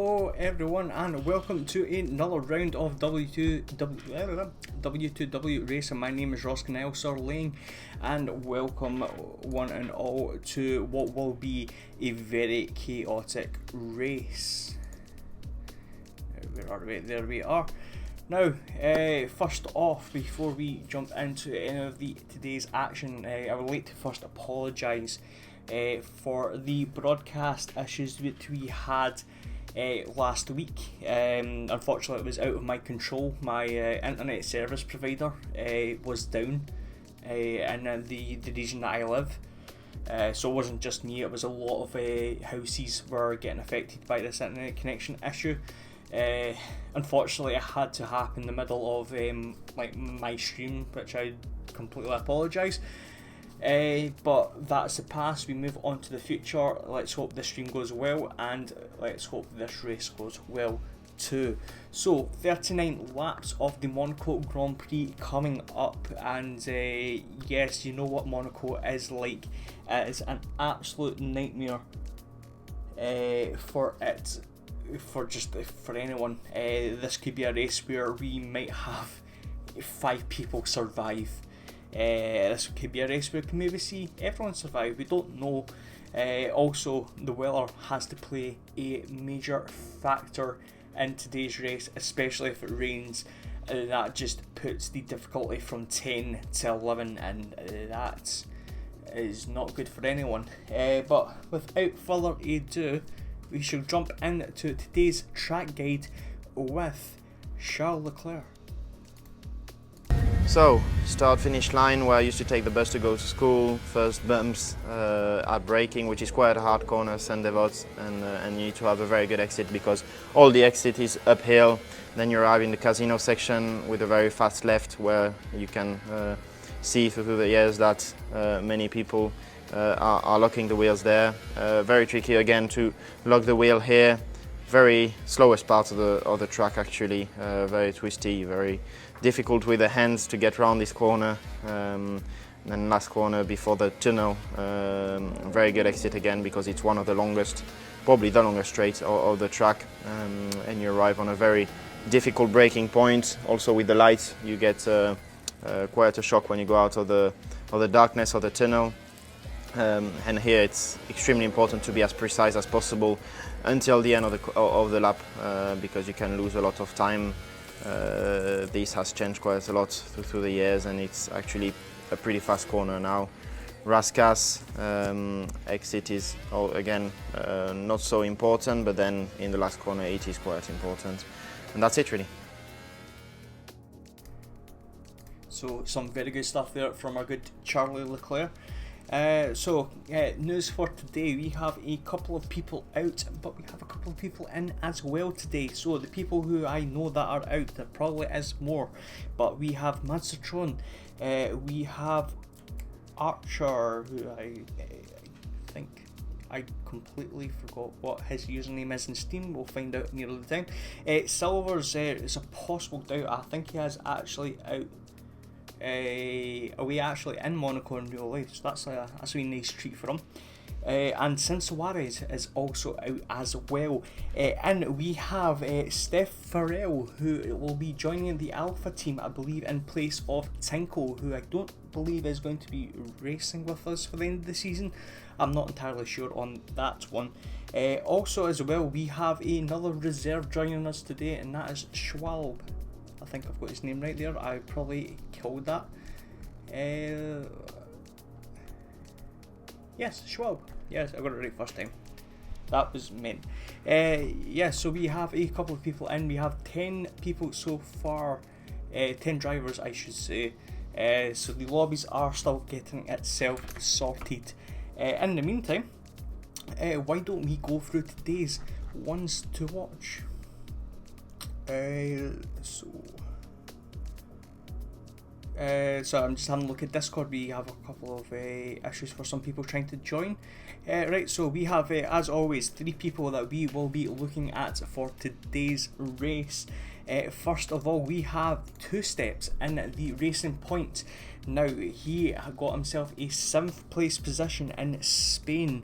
Hello everyone and welcome to another round of W2W racing. My name is Ross Canal Sir Lane and welcome one and all to what will be a very chaotic race. Where are we? There we are. Now, first off, before we jump into any of today's action, I would like to first apologise for the broadcast issues that we had last week. Unfortunately, it was out of my control. My internet service provider was down in the region that I live. So it wasn't just me, it was a lot of houses were getting affected by this internet connection issue. Unfortunately, it had to happen in the middle of my stream, which I completely apologise. But that's the past. We move on to the future. Let's hope this stream goes well, and let's hope this race goes well too. So 39 laps of the Monaco Grand Prix coming up, and yes, you know what Monaco is like. It is an absolute nightmare for anyone. This could be a race where we might have 5 people survive. This could be a race where we can maybe see everyone survive. We don't know. Also, the weather has to play a major factor in today's race, especially if it rains. That just puts the difficulty from 10 to 11, and that is not good for anyone. But without further ado, we shall jump into today's track guide with Charles Leclerc. So, start-finish line where I used to take the bus to go to school. First bumps at braking, which is quite a hard corner, Saint-Devote, and you need to have a very good exit because all the exit is uphill. Then you arrive in the casino section with a very fast left where you can see through the years that many people are locking the wheels there. Very tricky again to lock the wheel here. Very slowest part of the track actually. Very twisty, very difficult with the hands to get around this corner. Then last corner before the tunnel, very good exit again because it's one of the longest, probably the longest straight of the track, and you arrive on a very difficult braking point. Also with the lights, you get quite a shock when you go out of the darkness of the tunnel. And here it's extremely important to be as precise as possible until the end of the lap, because you can lose a lot of time. This has changed quite a lot through the years, and it's actually a pretty fast corner now. Rascasse exit is again not so important, but then in the last corner it is quite important, and that's it really. So some very good stuff there from our good Charlie Leclerc. News for today, we have a couple of people out, but we have a couple of people in as well today. So the people who I know that are out, there probably is more, but we have Madsatron, we have Archer, who I think I completely forgot what his username is in Steam. We'll find out near the time. Silver's is a possible doubt. I think he is actually out. Are we actually in Monaco in real life? So that's a really nice treat for him. And Suarez is also out as well. And we have Steph Farrell, who will be joining the Alpha team, I believe, in place of Tinko, who I don't believe is going to be racing with us for the end of the season. I'm not entirely sure on that one. Also as well, we have another reserve joining us today, and that is Schwalb. I think I've got his name right there. I probably killed that. Yes, Schwab. Yes, I got it right first time. That was meant. So we have a couple of people in. We have 10 people so far. 10 drivers, I should say. So the lobbies are still getting itself sorted. In the meantime, why don't we go through today's ones to watch? So I'm just having a look at Discord. We have a couple of issues for some people trying to join. Right, so we have, as always, 3 people that we will be looking at for today's race. First of all, we have Two Steps in the Racing Point. Now, he got himself a 7th place position in Spain,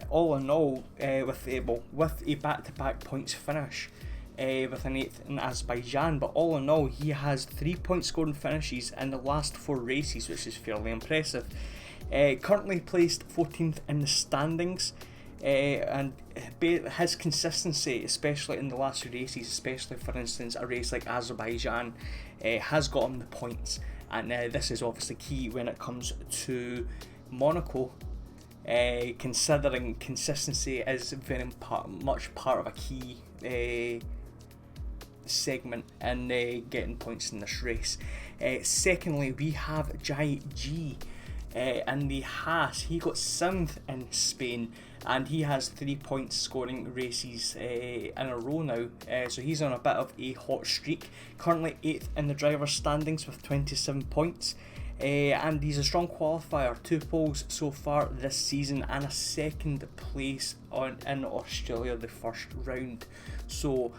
all in all, with a back-to-back points finish, with an 8th in Azerbaijan. But all in all, he has 3 point scoring finishes in the last 4 races, which is fairly impressive. Currently placed 14th in the standings, and his consistency, especially in the last few races, especially for instance a race like Azerbaijan, has got him the points. And this is obviously key when it comes to Monaco, considering consistency is very much part of a key segment in getting points in this race. Secondly, we have Jai G in the Haas. He got 7th in Spain, and he has 3 points scoring races in a row now, so he's on a bit of a hot streak. Currently 8th in the driver's standings with 27 points, and he's a strong qualifier, 2 poles so far this season and a 2nd place in Australia the first round. So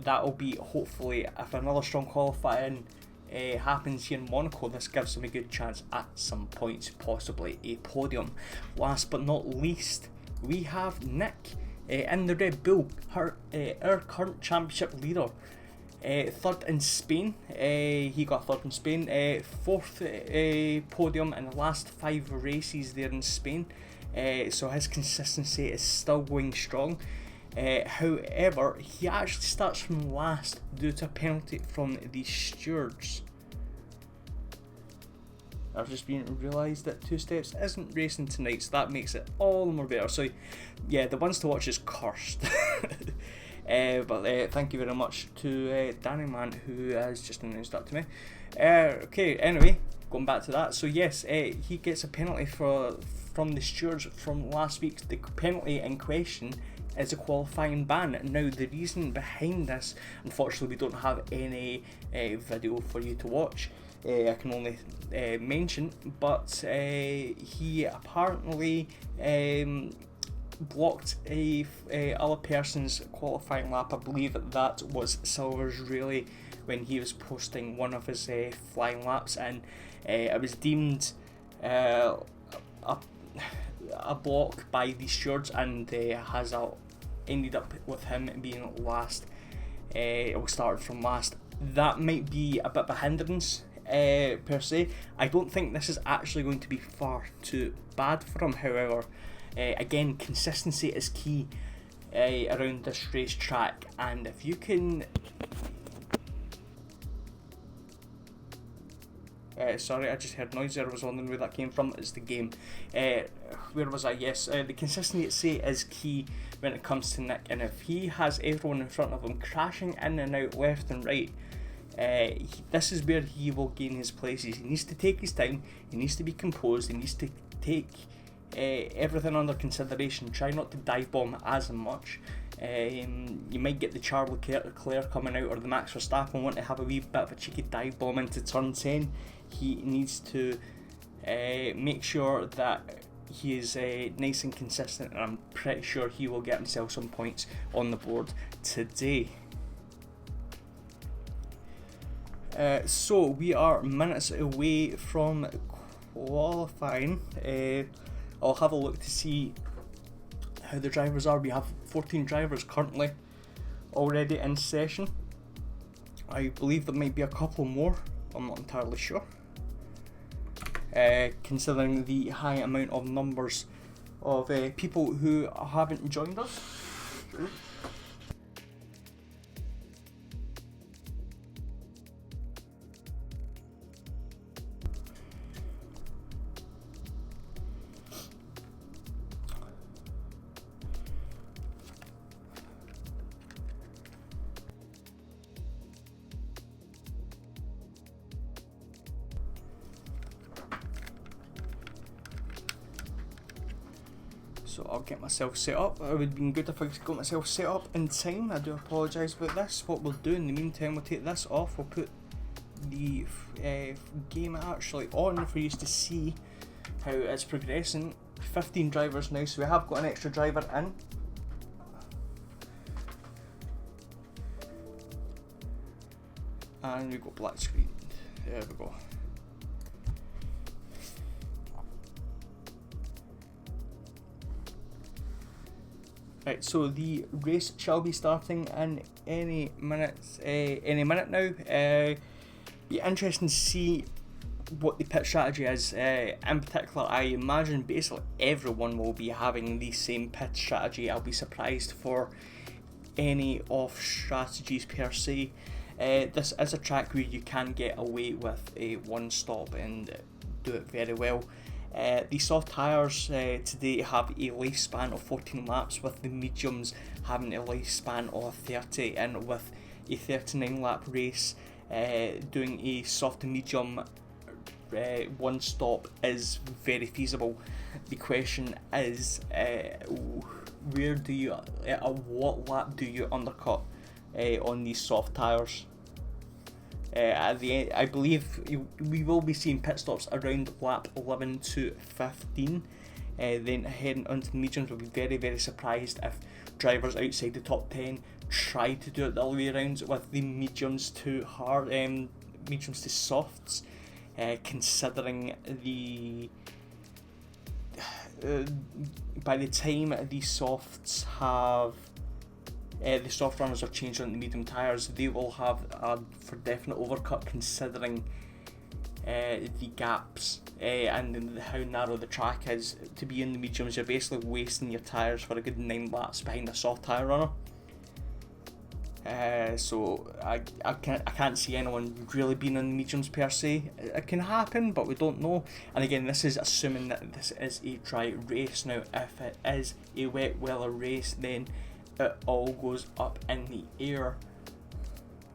that'll be, hopefully, if another strong qualifying happens here in Monaco, this gives him a good chance at some points, possibly a podium. Last but not least, we have Nick in the Red Bull, our current championship leader. 3rd in Spain, he got 3rd in Spain, 4th podium in the last 5 races there in Spain, so his consistency is still going strong. However, he actually starts from last due to a penalty from the stewards. I've just been realised that 2 Steps isn't racing tonight, so that makes it all the more better. So yeah, the ones to watch is cursed. But thank you very much to Danny Man, who has just announced that to me. Okay, anyway, going back to that. So yes, he gets a penalty from the stewards from last week. The penalty in question is a qualifying ban. Now, the reason behind this, unfortunately we don't have any video for you to watch. I can only mention, but he apparently blocked a other person's qualifying lap. I believe that was Silver's really, when he was posting one of his flying laps, and it was deemed a block by the stewards, and has ended up with him being last, or started from last. That might be a bit of a hindrance per se. I don't think this is actually going to be far too bad for him, however. Again, consistency is key around this racetrack, and if you can... sorry, I just heard noise there. I was wondering where that came from. It's the game. Where was I? Yes, the consistency is key when it comes to Nick, and if he has everyone in front of him crashing in and out left and right, this is where he will gain his places. He needs to take his time, he needs to be composed, he needs to take everything under consideration, try not to dive bomb as much. You might get the Charles Leclerc coming out, or the Max Verstappen want to have a wee bit of a cheeky dive bomb into turn 10. He needs to make sure that he is nice and consistent, and I'm pretty sure he will get himself some points on the board today. So we are minutes away from qualifying. I'll have a look to see how the drivers are. We have 14 drivers currently already in session. I believe there might be a couple more, I'm not entirely sure, considering the high amount of numbers of people who haven't joined us. So I'll get myself set up. It would have been good if I could got myself set up in time. I do apologise about this. What we'll do in the meantime, we'll take this off. We'll put the game actually on for you to see how it's progressing. 15 drivers now, so we have got an extra driver in. And we got black screen. There we go. Right, so the race shall be starting in any minute now. Be interesting to see what the pit strategy is. In particular, I imagine basically everyone will be having the same pit strategy. I'll be surprised for any off strategies per se. This is a track where you can get away with a one stop and do it very well. The soft tyres today have a lifespan of 14 laps, with the mediums having a lifespan of 30, and with a 39 lap race, doing a soft to medium one stop is very feasible. The question is, where do you, at what lap do you undercut on these soft tyres? At the end, I believe we will be seeing pit stops around lap 11 to 15. Then heading onto the mediums, we'll be very, very surprised if drivers outside the top 10 try to do it the other way around with the mediums to hard, mediums to softs. Considering the by the time the softs have the soft runners have changed on the medium tyres, they will have a for definite overcut, considering the gaps and how narrow the track is. To be in the mediums, you're basically wasting your tyres for a good 9 laps behind a soft tyre runner. So I can't see anyone really being in the mediums per se. It can happen, but we don't know. And again, this is assuming that this is a dry race. Now, if it is a wet weather race, then it all goes up in the air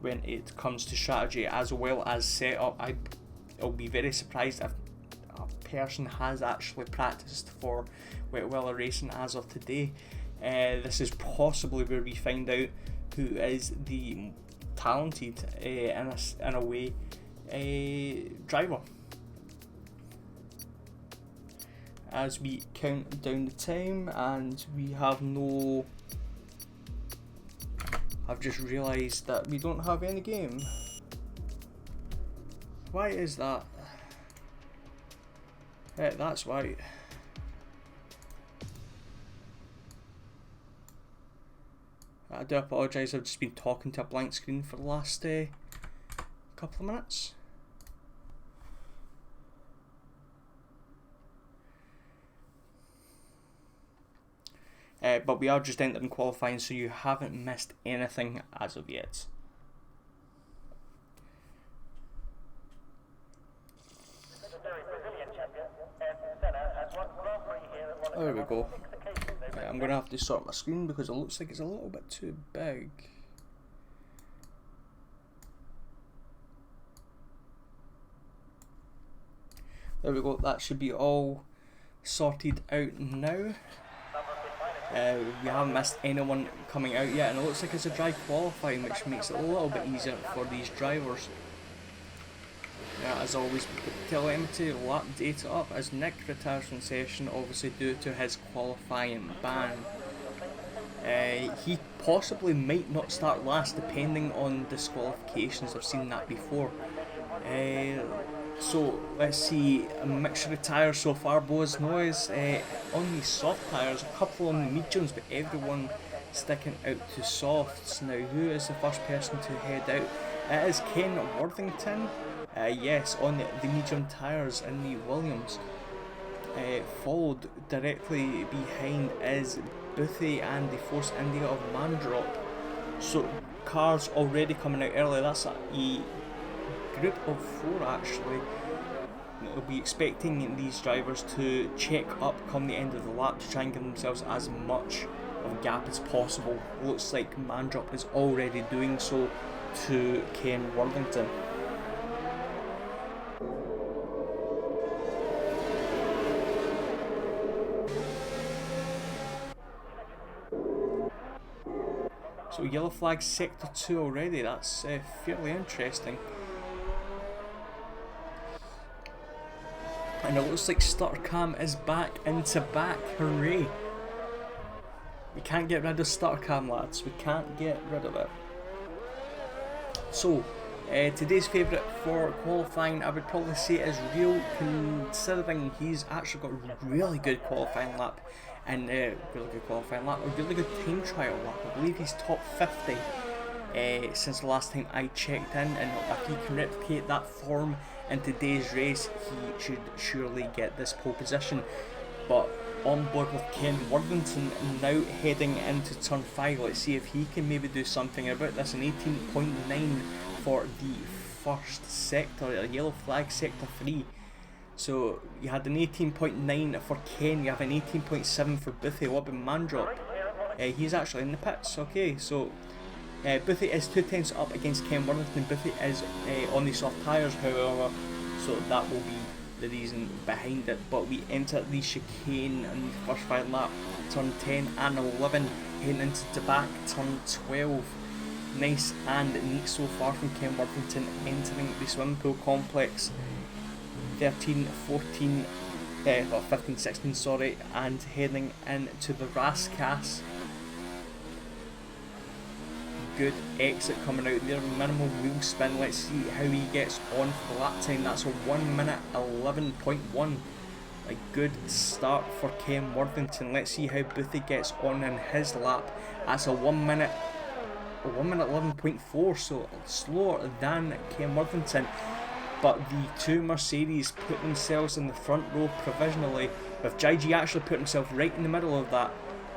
when it comes to strategy as well as setup. I'll be very surprised if a person has actually practiced for wet weather racing as of today. This is possibly where we find out who is the talented in a way driver. As we count down the time, and we have no... I've just realised that we don't have any game. Why is that? That's why. I do apologise, I've just been talking to a blank screen for the last couple of minutes. But we are just entering qualifying, so you haven't missed anything as of yet. There we go. I'm going to have to sort my screen because it looks like it's a little bit too big. There we go, that should be all sorted out now. We haven't missed anyone coming out yet, and it looks like it's a dry qualifying, which makes it a little bit easier for these drivers. As always, we put telemetry lap data up as Nick retires from session, obviously due to his qualifying ban. He possibly might not start last depending on disqualifications. I've seen that before. So let's see, a mixture of tyres so far. Boas Noise on these soft tyres, a couple on the mediums, but everyone sticking out to softs. Now, who is the first person to head out? It is Ken Worthington. Yes, on the medium tyres in the Williams. Followed directly behind is Boothie and the Force India of Mandrop. So cars already coming out early. That's a group of 4 actually. We'll be expecting these drivers to check up come the end of the lap to try and give themselves as much of a gap as possible. Looks like Mandrop is already doing so to Ken Worthington. So yellow flag sector 2 already, that's fairly interesting. And it looks like starter cam is back into back, hooray! We can't get rid of starter cam, lads, we can't get rid of it. So, Today's favourite for qualifying, I would probably say, is Real, considering he's actually got a really good qualifying lap, and a really good time trial lap. I believe he's top 50 since the last time I checked in, and if he can replicate that form in today's race, he should surely get this pole position. But on board with Ken Worthington now heading into turn 5. Let's see if he can maybe do something about this. An 18.9 for the first sector, a yellow flag sector 3. So you had an 18.9 for Ken, you have an 18.7 for Boothie. What about Mandrop? He's actually in the pits. Okay, so Boothie is 2 tenths up against Ken Worthington. Boothie is on the soft tyres, however, so that will be the reason behind it. But we enter the chicane in the first 5 lap, turn 10 and 11, heading into the back, turn 12. Nice and neat so far from Ken Worthington, entering the swimming pool complex. 13, 14, 15, 16, sorry, and heading into the Rascasse. Good exit coming out there, minimal wheel spin. Let's see how he gets on for the lap time. That's a 1 minute 11.1. A good start for Ken Worthington. Let's see how Boothie gets on in his lap. That's a 1 minute 11.4, so slower than Ken Worthington. But the two Mercedes put themselves in the front row provisionally, with JG actually putting himself right in the middle of that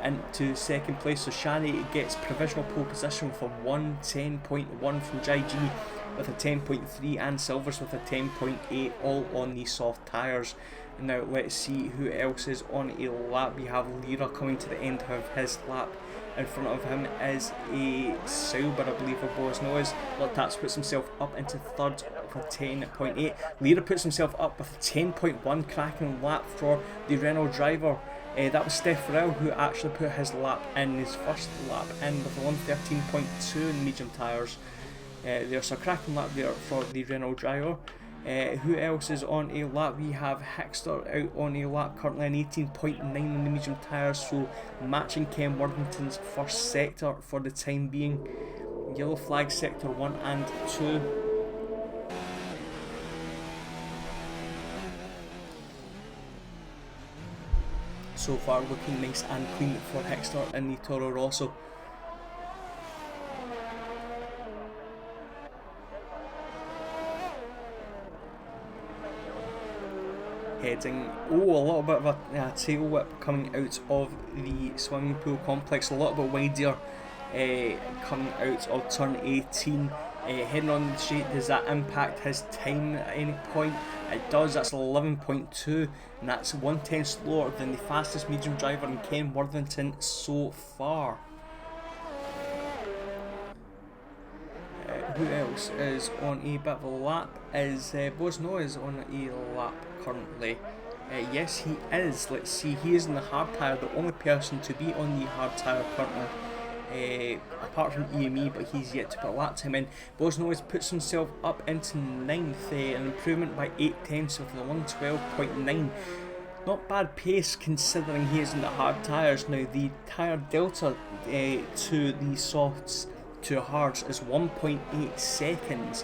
into second place. So Shani gets provisional pole position with a 1:10.1 from JG with a 10.3, and Silvers with a 10.8, all on the soft tyres. Now let's see who else is on a lap. We have Lira coming to the end of his lap. In front of him is a Sauber, I believe, or Boas Noise. Lottats puts himself up into third for 10.8. Lira puts himself up with a 10.1, cracking lap for the Renault driver. That was Steph Farrell who actually put his lap in, his first lap in, with a 1:13.2 in medium tyres. There's a cracking lap there for the Renault driver. Who else is on a lap? We have Hickster out on a lap, currently an 18.9 on the medium tyres, so matching Ken Worthington's first sector for the time being. Yellow flag sector 1 and 2. So far looking nice and clean for Hickster in the Toro Rosso. Heading, a little bit of a tail whip coming out of the swimming pool complex, a little bit wider coming out of turn 18. Heading on the straight, does that impact his time at any point? It does. That's 11.2, and that's 1/10 slower than the fastest medium driver in Ken Worthington so far. Who else is on a bit of a lap? Is Boas Noise on a lap currently? Yes, he is. Let's see, he is in the hard tyre, the only person to be on the hard tyre currently, apart from EME, but he's yet to put a lap time in. Boas Noise puts himself up into 9th, an improvement by 8/10 with the 1:12.9. Not bad pace considering he is in the hard tyres. Now the tyre delta to the softs to hards is 1.8 seconds,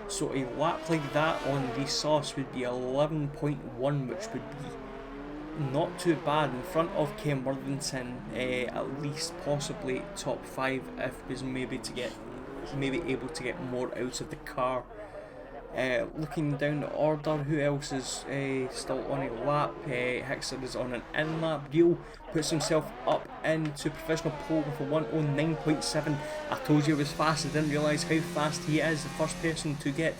so a lap like that on the softs would be 11.1, which would be not too bad in front of Ken Worthington, at least possibly top 5 if he was maybe able to get more out of the car. Looking down the order, who else is still on a lap? Hickster is on an in lap. Real puts himself up into provisional pole with a 1:09.7. I told you it was fast, I didn't realise how fast he is. The first person to get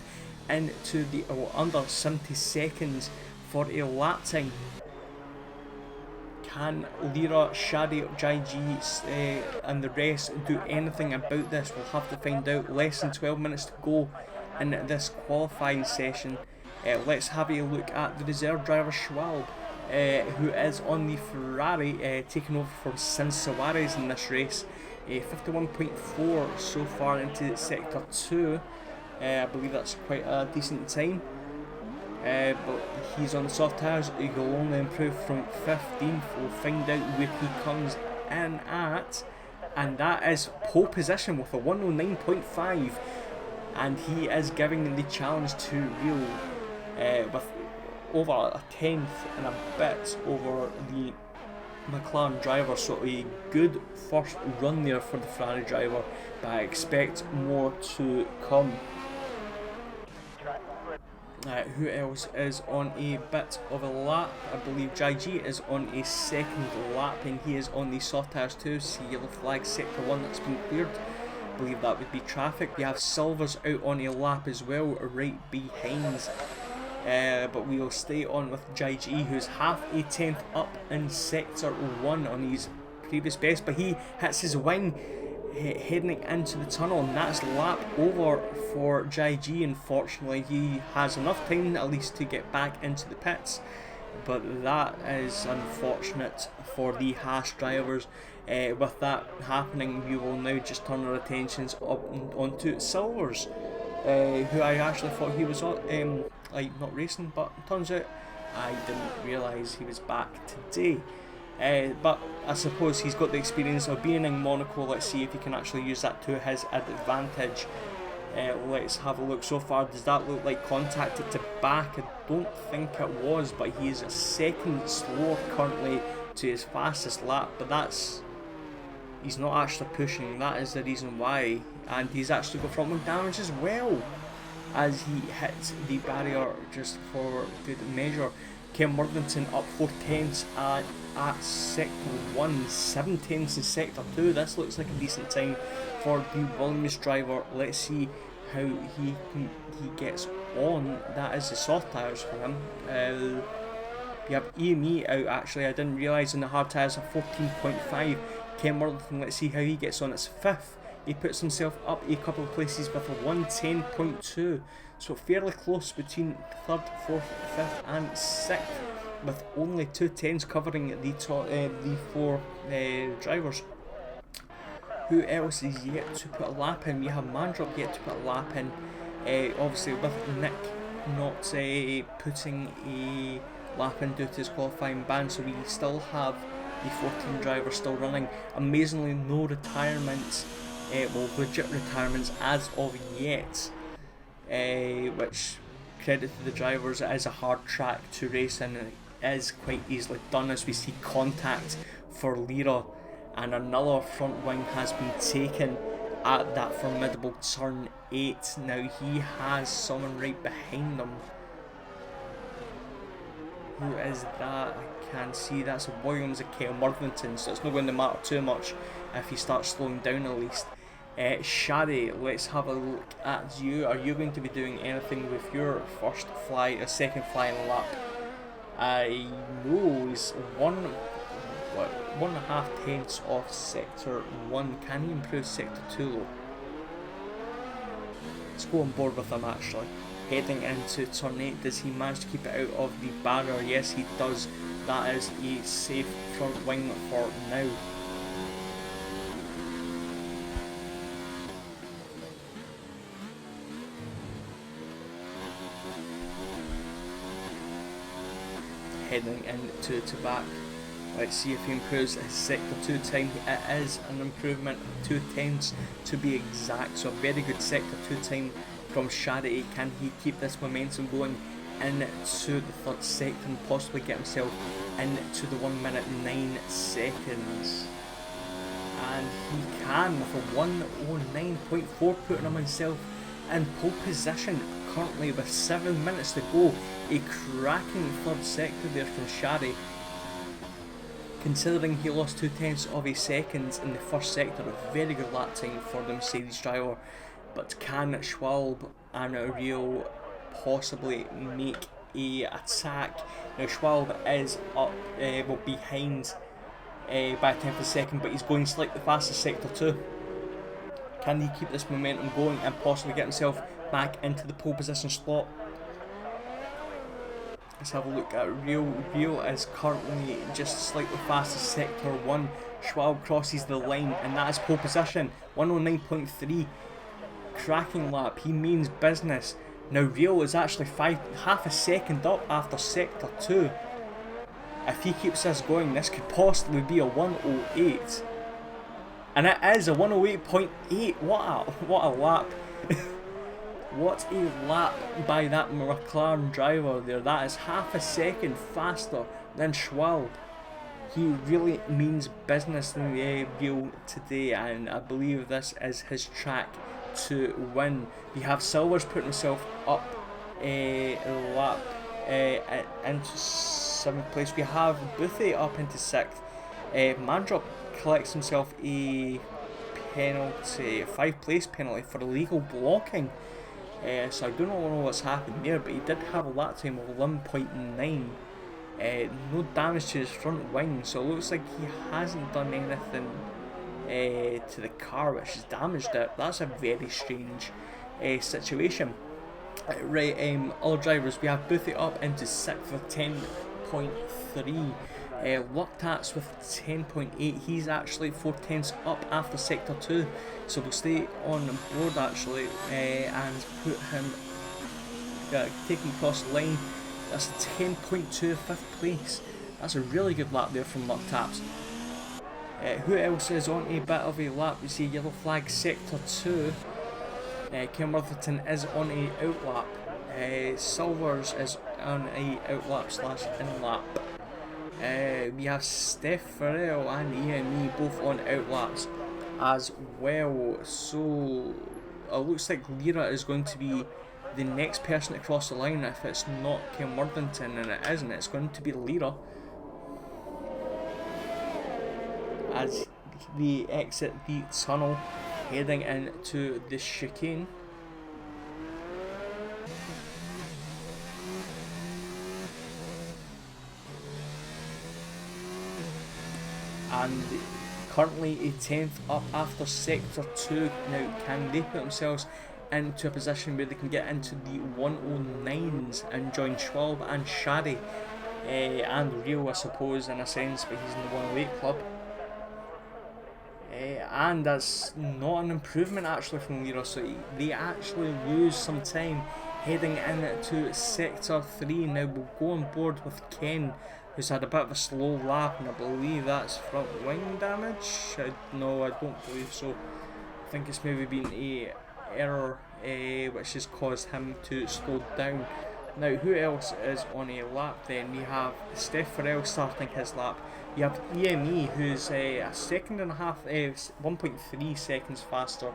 into the under 70 seconds for a lap time. Can Lira, Shadi, JG and the rest do anything about this? We'll have to find out. Less than 12 minutes to go in this qualifying session. Let's have a look at the reserve driver Schwab, who is on the Ferrari, taking over for Suarez in this race. 51.4 so far into sector 2. I believe that's quite a decent time. But he's on the soft tyres. He will only improve from 15th. We'll find out where he comes in at, and that is pole position with a 1:09.5. and he is giving the challenge to Wheel with over a tenth and a bit over the McLaren driver, so a good first run there for the Ferrari driver, but I expect more to come. Who else is on a bit of a lap? I believe JG is on a second lap and he is on the soft tires too. See yellow flag sector 1 that's been cleared. I believe that would be traffic. We have Silvers out on a lap as well, right behind. But we will stay on with JG, who's half a tenth up in sector 1 on his previous best, but he hits his wing heading into the tunnel, and that's lap over for JG. Unfortunately, he has enough time at least to get back into the pits, but that is unfortunate for the Haas drivers. With that happening, we will now just turn our attentions up onto Silvers, who I actually thought he was not racing, but turns out I didn't realise he was back today. But I suppose he's got the experience of being in Monaco. Let's see if he can actually use that to his advantage. Let's have a look. So far, does that look like contact at the back? I don't think it was, but he is a second slower currently to his fastest lap, but he's not actually pushing. That is the reason why, and he's actually got front wing damage as well as he hits the barrier just for good measure. Ken Worthington up 4 tenths at sector 1, 7 tenths in sector 2. This looks like a decent time for the Williams driver. Let's see how he gets on. That is the soft tyres for him. We have EME out actually. I didn't realise in the hard tyres are 14.5. Ken Worthington, let's see how he gets on. It's 5th. He puts himself up a couple of places with a 110.2, so fairly close between 3rd, 4th, 5th and 6th, with only 2 tenths covering the 4 drivers. Who else is yet to put a lap in? We have Mandrop yet to put a lap in, obviously with Nick not putting a lap in due to his qualifying ban, so we still have the 14 drivers still running. Amazingly, no retirements. Legit retirements as of yet, which credit to the drivers. It is a hard track to race and it is quite easily done, as we see contact for Lira, and another front wing has been taken at that formidable turn 8. Now he has someone right behind him. Who is that? I can't see. That's Williams of Ken Worthington, so it's not going to matter too much if he starts slowing down at least. Shadi, let's have a look at you. Are you going to be doing anything with your second flying lap? I know he's 1.5 tenths off sector 1. Can he improve sector 2 though? Let's go on board with him actually. Heading into turn 8, does he manage to keep it out of the barrier? Yes, he does. That is a safe front wing for now. Heading into back. Let's see if he improves his sector 2 time. It is an improvement of 2 tenths to be exact, so a very good sector 2 time from Shadi. Can he keep this momentum going into the 3rd sector and possibly get himself into the 1 minute 9 seconds? And he can, with a 1:09.4, putting himself in pole position currently with 7 minutes to go. A cracking 3rd sector there from Shadi, considering he lost 2 tenths of a second in the 1st sector. A very good lap time for the Mercedes driver. But can Schwalbe and Rio possibly make a attack? Now Schwalbe is up, behind by a tenth of a second, but he's going slightly faster sector 2. Can he keep this momentum going and possibly get himself back into the pole position slot? Let's have a look at Rio. Rio is currently just slightly faster sector 1. Schwalbe crosses the line and that is pole position, 109.3. Cracking lap, he means business. Now Rio is actually half a second up after sector 2. If he keeps this going, this could possibly be a 108. And it is a 108.8. What a lap. What a lap by that McLaren driver there. That is half a second faster than Schwalbe. He really means business in the wheel today, and I believe this is his track to win. We have Silvers putting himself up a lap into 7th place. We have Boothie up into 6th. Mandrop collects himself a penalty, 5th place penalty for illegal blocking. So I don't know what's happened there, but he did have a lap time of 11.9. No damage to his front wing, so it looks like he hasn't done anything to the car which has damaged it. That's a very strange situation. Right, other drivers, we have Boothie up into 6th with 10.3. Luctats with 10.8. He's actually 4/10 up after sector 2, so we'll stay on board actually and put him, take him across the line. That's a 10.2, 5th place. That's a really good lap there from Luctats. Who else is on a bit of a lap? We see yellow flag sector 2. Kim Worthington is on a outlap. Silvers is on a outlap / in-lap. We have Steph Farrell and EME both on outlaps as well. So it looks like Lira is going to be the next person to cross the line if it's not Kim Worthington, and it isn't. It's going to be Lira as we exit the tunnel heading into the chicane. And currently a 10th up after sector 2. Now, can they put themselves into a position where they can get into the 109s and join Schwalbe and Shaddy and Rio, I suppose, in a sense, but he's in the 108 club. And that's not an improvement actually from Lira, so they actually lose some time heading into sector 3. Now we'll go on board with Ken, who's had a bit of a slow lap, and I believe that's front wing damage. No, I don't believe so. I think it's maybe been a error which has caused him to slow down. Now, who else is on a lap then? We have Steph Farrell starting his lap. You have EME, who's a second and a half, 1.3 seconds faster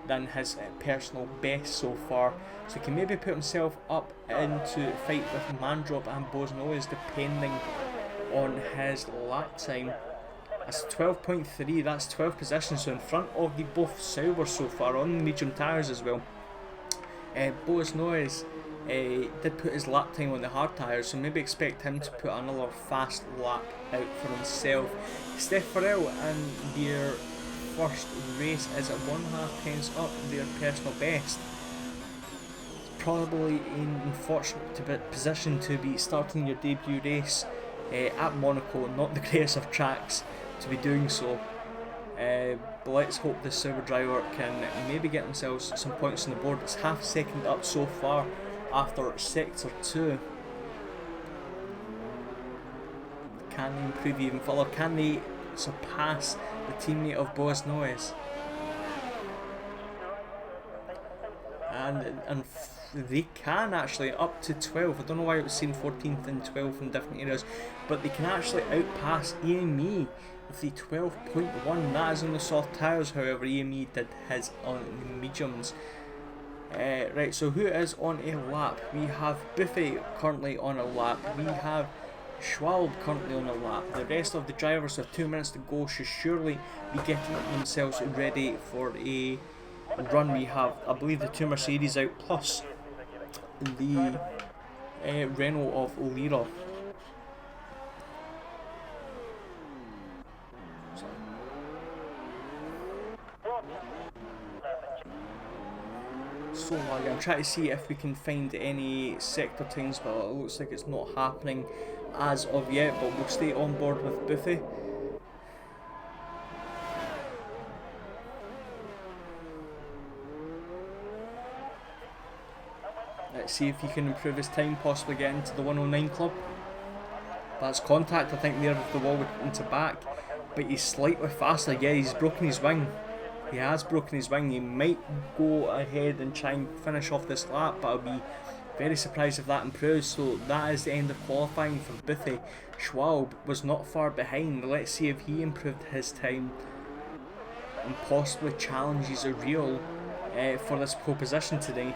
than his personal best so far. So he can maybe put himself up into fight with Mandrop and Bosnois depending on his lap time. That's 12.3, that's 12 positions, so in front of the both Silvers so far on the medium tyres as well. Bosnois did put his lap time on the hard tyres, so maybe expect him to put another fast lap out for himself. Steph Farrell and their first race is at 1.5 tenths up their personal best. Probably an unfortunate position to be starting your debut race at Monaco, not the greatest of tracks to be doing so. But let's hope this silver driver can maybe get themselves some points on the board. It's half a second up so far after sector 2. Can they improve even further? Can they surpass the teammate of Bosnois? And they can actually, up to 12. I don't know why it was saying 14th and 12th in different areas, but they can actually outpass EME with the 12.1. That is on the soft tyres, however. EME did his on the mediums. Right, so who is on a lap? We have Buffet currently on a lap. We have Schwalbe currently on a lap. The rest of the drivers have 2 minutes to go, should surely be getting themselves ready for a run. We have, I believe, the 2 Mercedes out plus the Renault of Lira. So laggy. I'm trying to see if we can find any sector times, but it looks like it's not happening as of yet, but we'll stay on board with Buffy. Let's see if he can improve his time, possibly get into the 109 club. That's contact, I think, there with the wall into back, but he's slightly faster. Yeah, he's broken his wing. He has broken his wing. He might go ahead and try and finish off this lap, but I'll be very surprised if that improves. So that is the end of qualifying for Boothie. Schwalbe was not far behind. Let's see if he improved his time and possibly challenges a Wheel for this pole position today.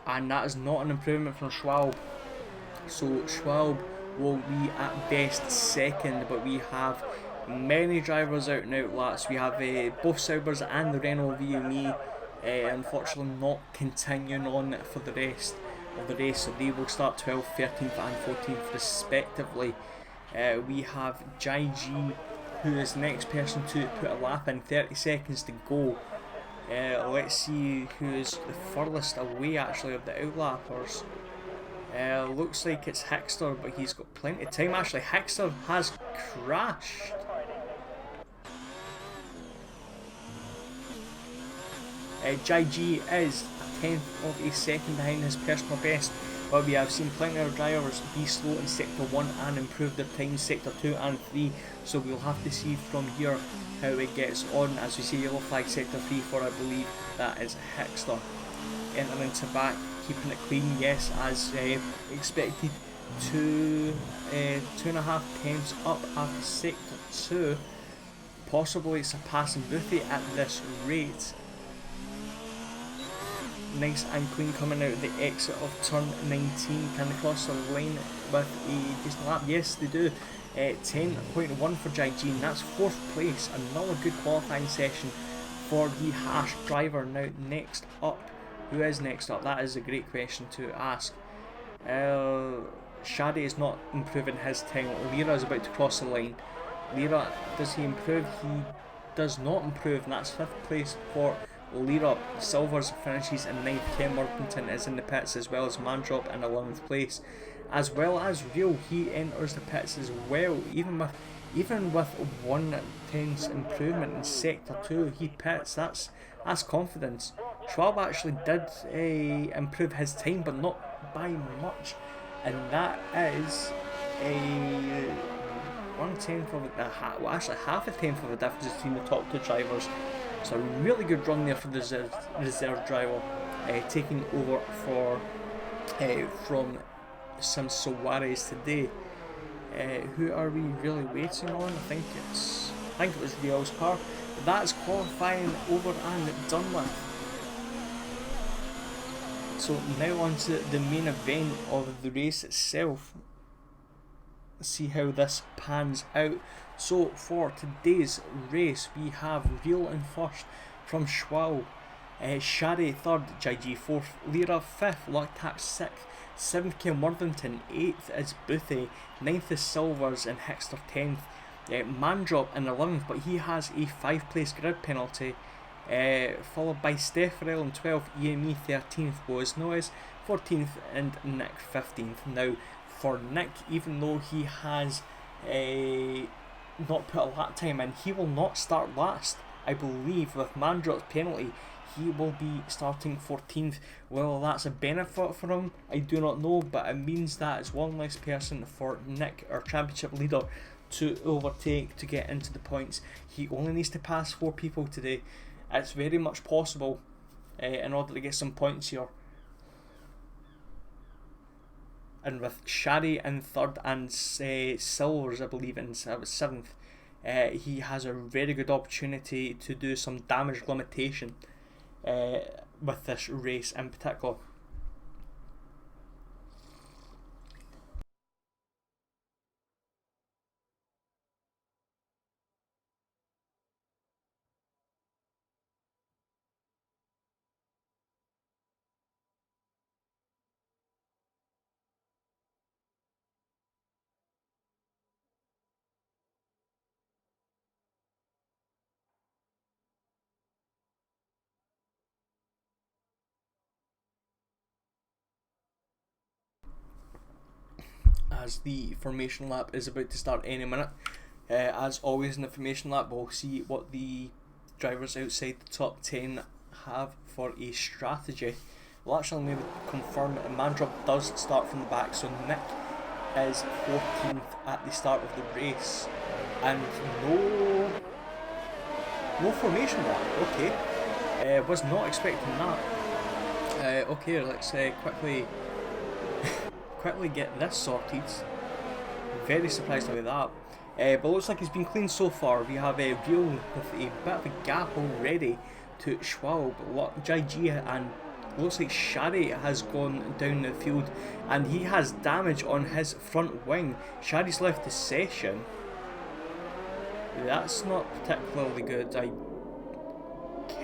And that is not an improvement from Schwalbe. So Schwalbe will be at best second, but we have many drivers out and out laps. We have both Saubers and the Renault VME unfortunately not continuing on for the rest of the race, so they will start 12th, 13th and 14th respectively. We have Jai G, who is the next person to put a lap in, 30 seconds to go. Let's see who is the furthest away actually of the outlappers. Looks like it's Hickster, but he's got plenty of time. Actually, Hickster has crashed. Jai G is a tenth of a second behind his personal best, but we have seen plenty of drivers be slow in Sector 1 and improve their times Sector 2 and 3, so we'll have to see from here how it gets on. As we see, yellow flag Sector 3 for, I believe that is Hickster. Entering to back, keeping it clean, yes, as expected. 2.5 tenths up after Sector 2, possibly surpassing Boothie at this rate. Nice and clean coming out of the exit of turn 19. Can they cross the line with a decent lap? Yes, they do. 10.1 for Jai G, and that's 4th place. Another good qualifying session for the Haas driver. Now next up, who is next up? That is a great question to ask. Shadi is not improving his time. Lira is about to cross the line. Lira, does he improve? He does not improve, and that's 5th place for Lira. Silvers finishes in 9th. Ken Worthington is in the pits, as well as Mandrop in 11th place, as well as Real. He enters the pits as well, even with 1/10 improvement in Sector 2. He pits. That's confidence. Schwalbe actually did improve his time, but not by much, and that is a 1/10 of actually half a tenth of the difference between the top two drivers. So a really good run there for the reserve driver, taking over for from Sim Suarez today. Who are we really waiting on? I think it was Real's car. But that's qualifying over and done with. So now on to the main event of the race itself. Let's see how this pans out. So for today's race, we have Real in first from Schwalbe, Shari third, Jai G fourth, Lira fifth, Locktack sixth, 7th Ken Worthington, 8th is Boothie, 9th is Silvers and Hickster 10th, Mandrop in 11th, but he has a 5th place grid penalty, followed by Steph Farrell in 12th, EME 13th, Boaz Noyes 14th and Nick 15th. Now for Nick, even though he has not put a lap time in, he will not start last. I believe with Mandrop's penalty he will be starting 14th. Whether that's a benefit for him, I do not know, but it means that it's one less person for Nick, our championship leader, to overtake to get into the points. He only needs to pass 4 people today. It's very much possible in order to get some points here. And with Shari in third and Silvers, I believe, in 7th, he has a very good opportunity to do some damage limitation with this race in particular. As the formation lap is about to start any minute. As always in the formation lap, we'll see what the drivers outside the top 10 have for a strategy. We'll actually maybe confirm that Mandrop does start from the back, so Nick is 14th at the start of the race. and no formation lap. Okay, was not expecting that. Okay, let's quickly get this sorted. Very surprised with that. But looks like it's been clean so far. We have a Wheel with a bit of a gap already to Schwalbe. JG and looks like Shari has gone down the field and he has damage on his front wing. Shari's left the session. That's not particularly good. I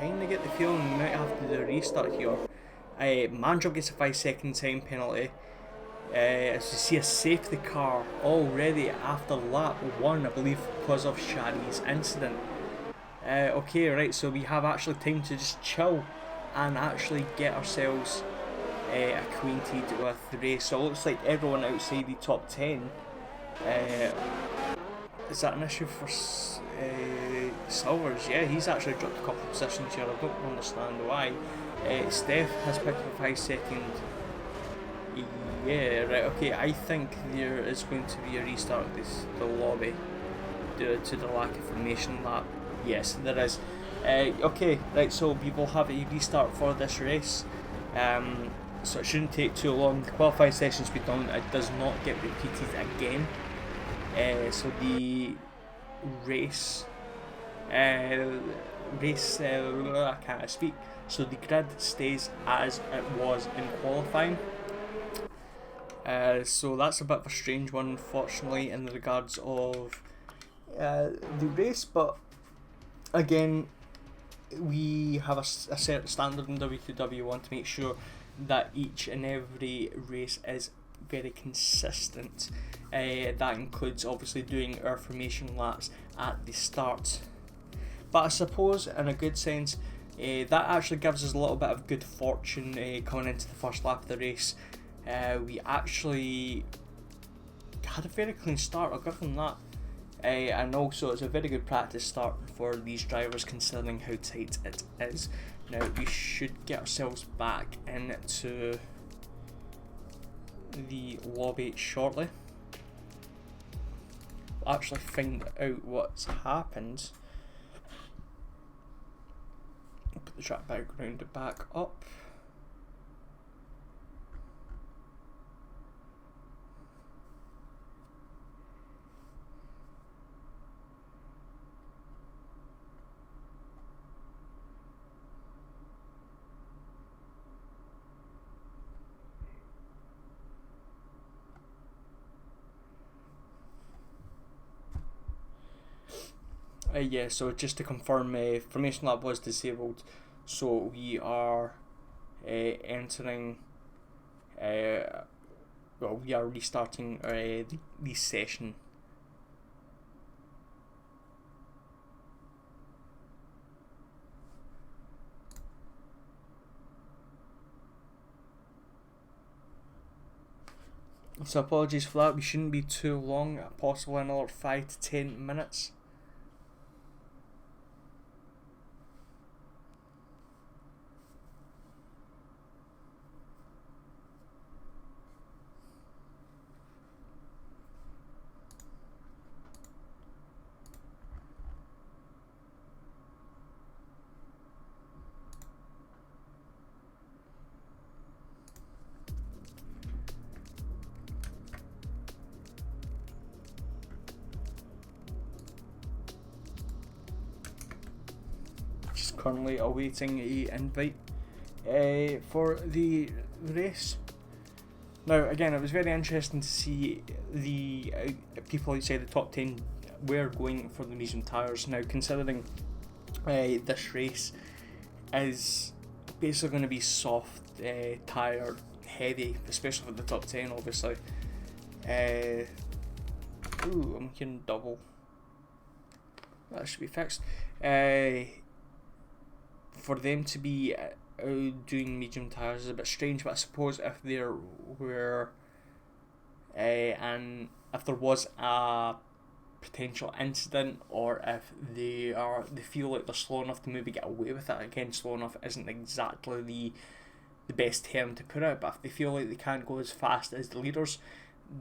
kind of get the feeling we might have to do a restart here. Mandrop gets a 5-second time penalty. As you see a safety car already after lap 1, I believe, because of Shari's incident. Okay, right, so we have actually time to just chill and actually get ourselves acquainted with the race. So it looks like everyone outside the top 10. Is that an issue for Silvers? Yeah, he's actually dropped a couple of positions here. I don't understand why. Steph has picked up a 5-second. Yeah, right, okay, I think there is going to be a restart of the lobby due to the lack of formation lap. Yes, there is. Okay, right, so we will have a restart for this race. So it shouldn't take too long. The qualifying session's been done, it does not get repeated again. So the race, I can't speak. So the grid stays as it was in qualifying. So that's a bit of a strange one, unfortunately, in the regards of the race. But again, we have a certain standard in W2W. We want to make sure that each and every race is very consistent. That includes obviously doing our formation laps at the start. But I suppose, in a good sense, that actually gives us a little bit of good fortune coming into the first lap of the race. We actually had a very clean start, I'll give them that. And also it's a very good practice start for these drivers considering how tight it is. Now we should get ourselves back into the lobby shortly. We'll actually find out what's happened. Put the track background back up. Yeah, so just to confirm, formation lap was disabled, so we are entering, well, we are restarting the session. So apologies for that, we shouldn't be too long, possibly another 5 to 10 minutes. Currently awaiting a invite for the race. Now again, it was very interesting to see the people outside the top 10 were going for the medium tyres. Now considering this race is basically going to be soft tyre heavy, especially for the top 10 obviously. Ooh, I'm hearing double. That should be fixed. For them to be doing medium tyres is a bit strange, but I suppose if there were and if there was a potential incident, or if they feel like they're slow enough to maybe get away with it. Again, slow enough isn't exactly the best term to put it, but if they feel like they can't go as fast as the leaders,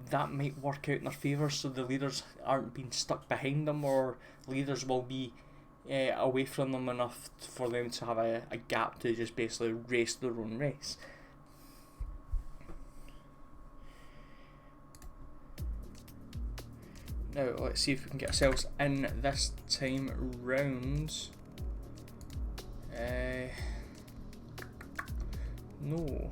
that might work out in their favour, so the leaders aren't being stuck behind them, or leaders will be away from them enough for them to have a gap to just basically race their own race. Now let's see if we can get ourselves in this time round. No.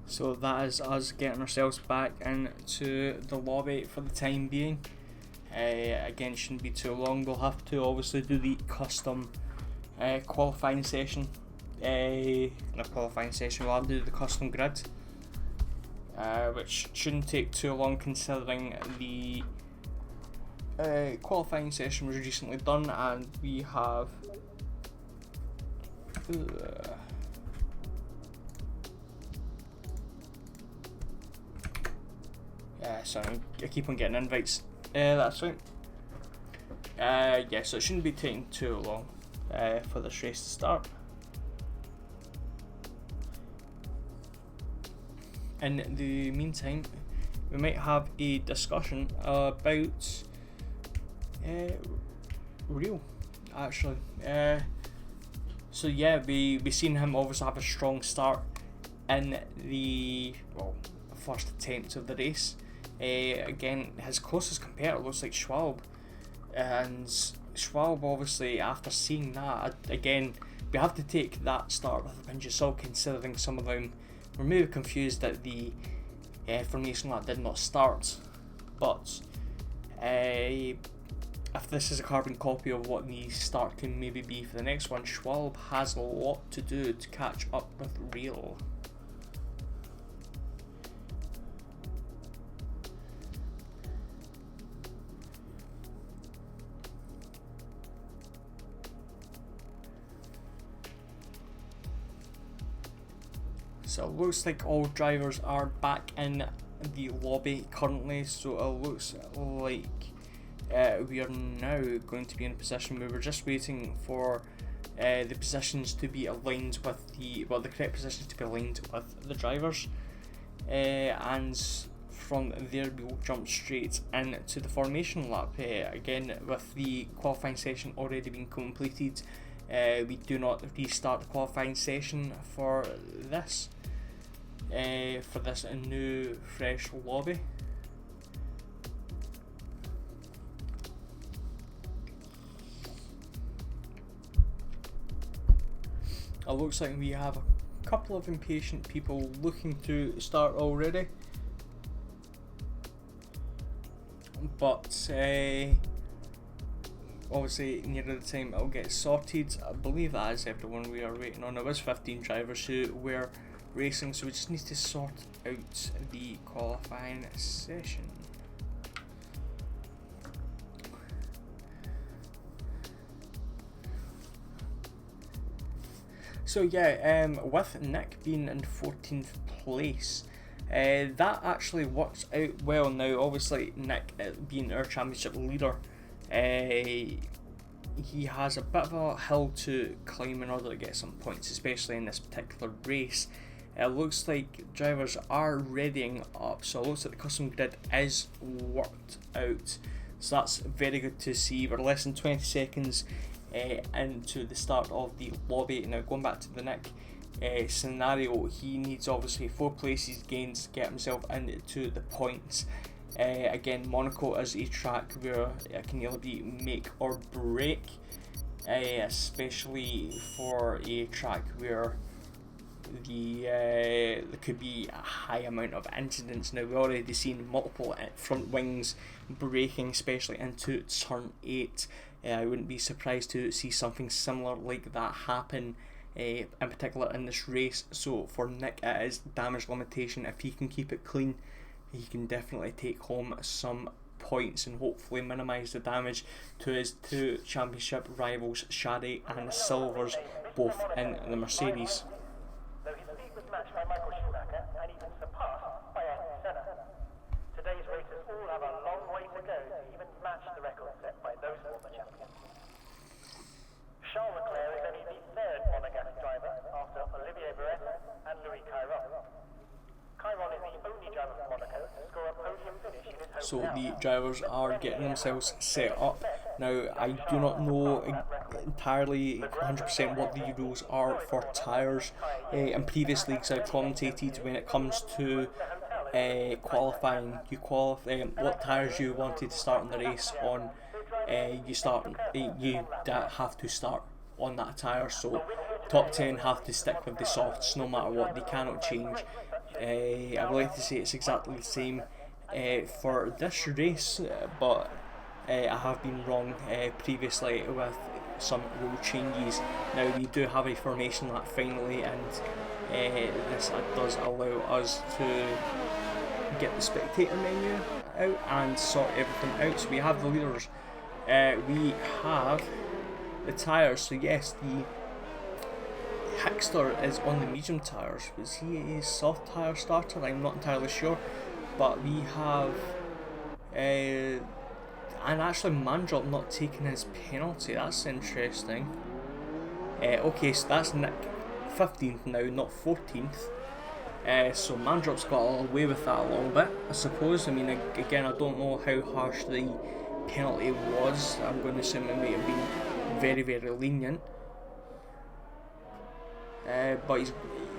So that is us getting ourselves back into the lobby for the time being. Again, it shouldn't be too long. We'll have to obviously do the custom qualifying session. Not qualifying session, we'll have to do the custom grid. Which shouldn't take too long considering the qualifying session was recently done, and we have sorry, I keep on getting invites. That's right. Yeah, so it shouldn't be taking too long for this race to start. In the meantime, we might have a discussion about Wheel, actually. So yeah, we seen him obviously have a strong start in the first attempt of the race. Again, his closest competitor looks like Schwab, and Schwab obviously, after seeing that, again, we have to take that start with a pinch of salt, considering some of them were maybe confused that the formation lap did not start. But if this is a carbon copy of what the start can maybe be for the next one, Schwab has a lot to do to catch up with Real. So it looks like all drivers are back in the lobby currently, so it looks like we are now going to be in a position where we're just waiting for the positions to be aligned with the correct positions to be aligned with the drivers, and from there we will jump straight into the formation lap. Again, with the qualifying session already being completed, we do not restart the qualifying session for this new fresh lobby. It looks like we have a couple of impatient people looking to start already, but obviously nearer the time it'll get sorted. I believe that is everyone we are waiting on. There was 15 drivers who were racing, so we just need to sort out the qualifying session. So yeah, with Nick being in 14th place, that actually works out well. Now obviously Nick being our championship leader, he has a bit of a hill to climb in order to get some points, especially in this particular race. It looks like drivers are readying up, so it looks like the custom grid is worked out, so that's very good to see. We're less than 20 seconds into the start of the lobby. Now going back to the Nick scenario, he needs obviously 4 places gained to get himself into the points. Again, Monaco is a track where it can either be make or break, especially for a track where there could be a high amount of incidents. Now we've already seen multiple front wings breaking, especially into turn 8. I wouldn't be surprised to see something similar like that happen in particular in this race. So for Nick, it is damage limitation. If he can keep it clean, he can definitely take home some points and hopefully minimise the damage to his 2 championship rivals, Shadi and Silvers, both in the Mercedes. Though his speed was matched by Michael Schumacher and even surpassed by Ayrton Senna. Today's racers all have a long way to go to even match the record set by those former champions. Charles Leclerc is only the 3rd Monegasque driver after Olivier Perez and Louis Chiron. Chiron is the only driver from Monaco to score a podium finish in his home So town. the drivers are getting themselves set up. Now I do not know entirely 100% what the rules are for tyres. In previous leagues I've commentated when it comes to qualifying, what tyres you wanted to start in the race on. You have to start on that tyre, so top 10 have to stick with the softs no matter what, they cannot change. I would like to say it's exactly the same for this race, but I have been wrong previously with some rule changes. Now we do have a formation lap finally, and this does allow us to get the spectator menu out and sort everything out. So we have the leaders, we have the tyres. So yes, the Hickster is on the medium tyres. Was he a soft tyre starter? I'm not entirely sure. But we have and actually Mandrop not taking his penalty. That's interesting. Okay, so that's Nick 15th now, not 14th. So Mandrop's got away with that a little bit, I suppose. I mean, again, I don't know how harsh the penalty was. I'm going to assume it may have been very, very lenient. But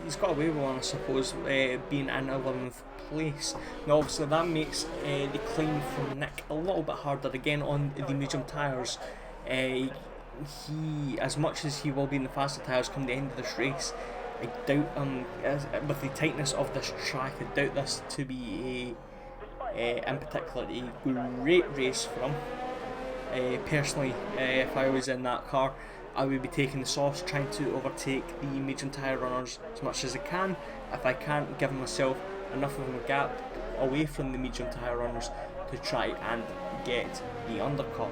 he's got away with one, I suppose, being in 11th place. Now obviously that makes the climb for Nick a little bit harder again on the medium tyres. He, as much as he will be in the faster tyres come the end of this race, I doubt, with the tightness of this track, I doubt this to be in particular a great race for him. Personally, if I was in that car, I would be taking the softs, trying to overtake the medium tyre runners as much as I can. If I can't, give myself enough of a gap away from the medium tyre runners to try and get the undercut.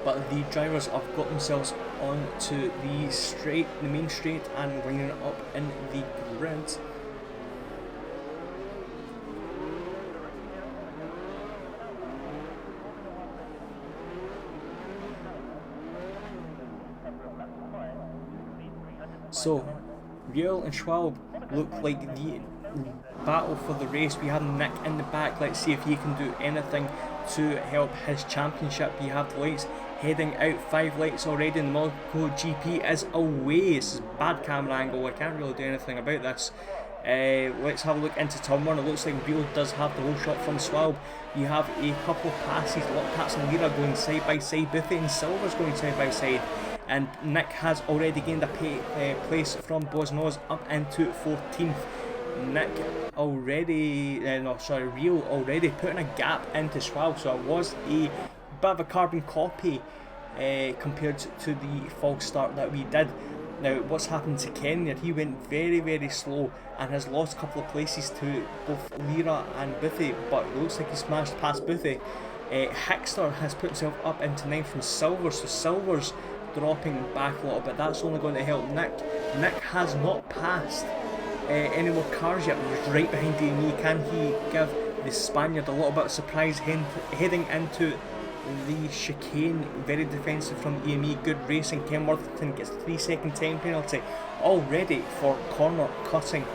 But the drivers have got themselves onto the straight, the main straight, and lining up in the grid. So, Wheel and Schwab look like the battle for the race. We have Nick in the back. Let's see if he can do anything to help his championship. You have the lights heading out, 5 lights already, and the Monaco GP is away. This is bad camera angle, I can't really do anything about this. Let's have a look into turn 1. It looks like Wheel does have the whole shot from Swalb. You have a couple of passes, Lockhats and Lira going side by side, Buffy and Silver's going side by side, and Nick has already gained a place from Bosnoz up into 14th. Nick already, Wheel already putting a gap into Swalb, so it was a bit of a carbon copy compared to the false start that we did. Now what's happened to Ken there, he went very, very slow and has lost a couple of places to both Lira and Buffy, but it looks like he smashed past Buffy. Hickster has put himself up into 9th from Silver, so Silver's dropping back a little bit. That's only going to help Nick. Nick has not passed any more cars yet, he's right behind DME. Can he give the Spaniard a little bit of surprise heading into the chicane? Very defensive from EME, good racing. Ken Worthington gets 3-second time penalty already for corner cutting.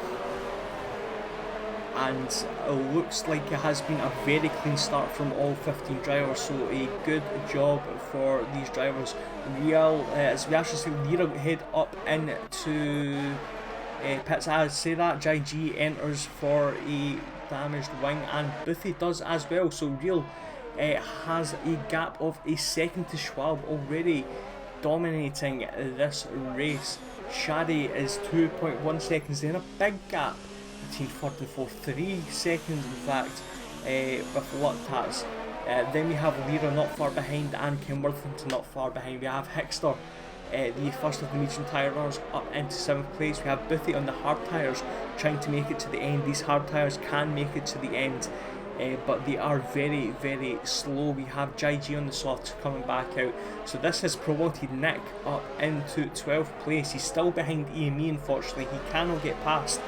and it looks like it has been a very clean start from all 15 drivers, so a good job for these drivers. As we actually see Lira head up into pits. I say that Jai G enters for a damaged wing, and Boothie does as well, so Real has a gap of a second to Schwab, already dominating this race. Shadi is 2.1 seconds, then a big gap between third and fourth, 3 seconds in fact, with Luttats. Then we have Lira not far behind and Ken Worthington not far behind. We have Hickster, the first of the medium tyre runners, up into 7th place. We have Boothie on the hard tyres trying to make it to the end. These hard tyres can make it to the end, but they are very, very slow. We have Jai G on the soft coming back out. So this has promoted Nick up into 12th place. He's still behind EME, unfortunately. He cannot get past.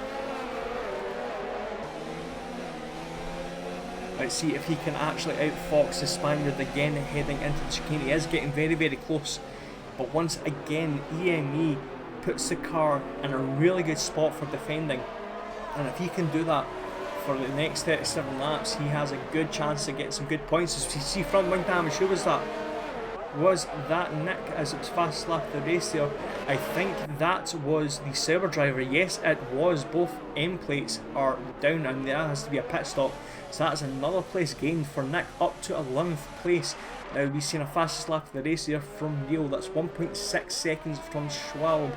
Let's see if he can actually outfox the Spaniard again heading into the chicane. He is getting very, very close. But once again, EME puts the car in a really good spot for defending. And if he can do that for the next 37 laps, he has a good chance to get some good points. As you see front wing damage, who was that? Was that Nick as it was fast lap of the race there? I think that was the Sauber driver. Yes, it was. Both end plates are down and there has to be a pit stop. So that's another place gained for Nick, up to 11th place. Now we've seen a fastest lap of the race there from Real. That's 1.6 seconds from Schwalb.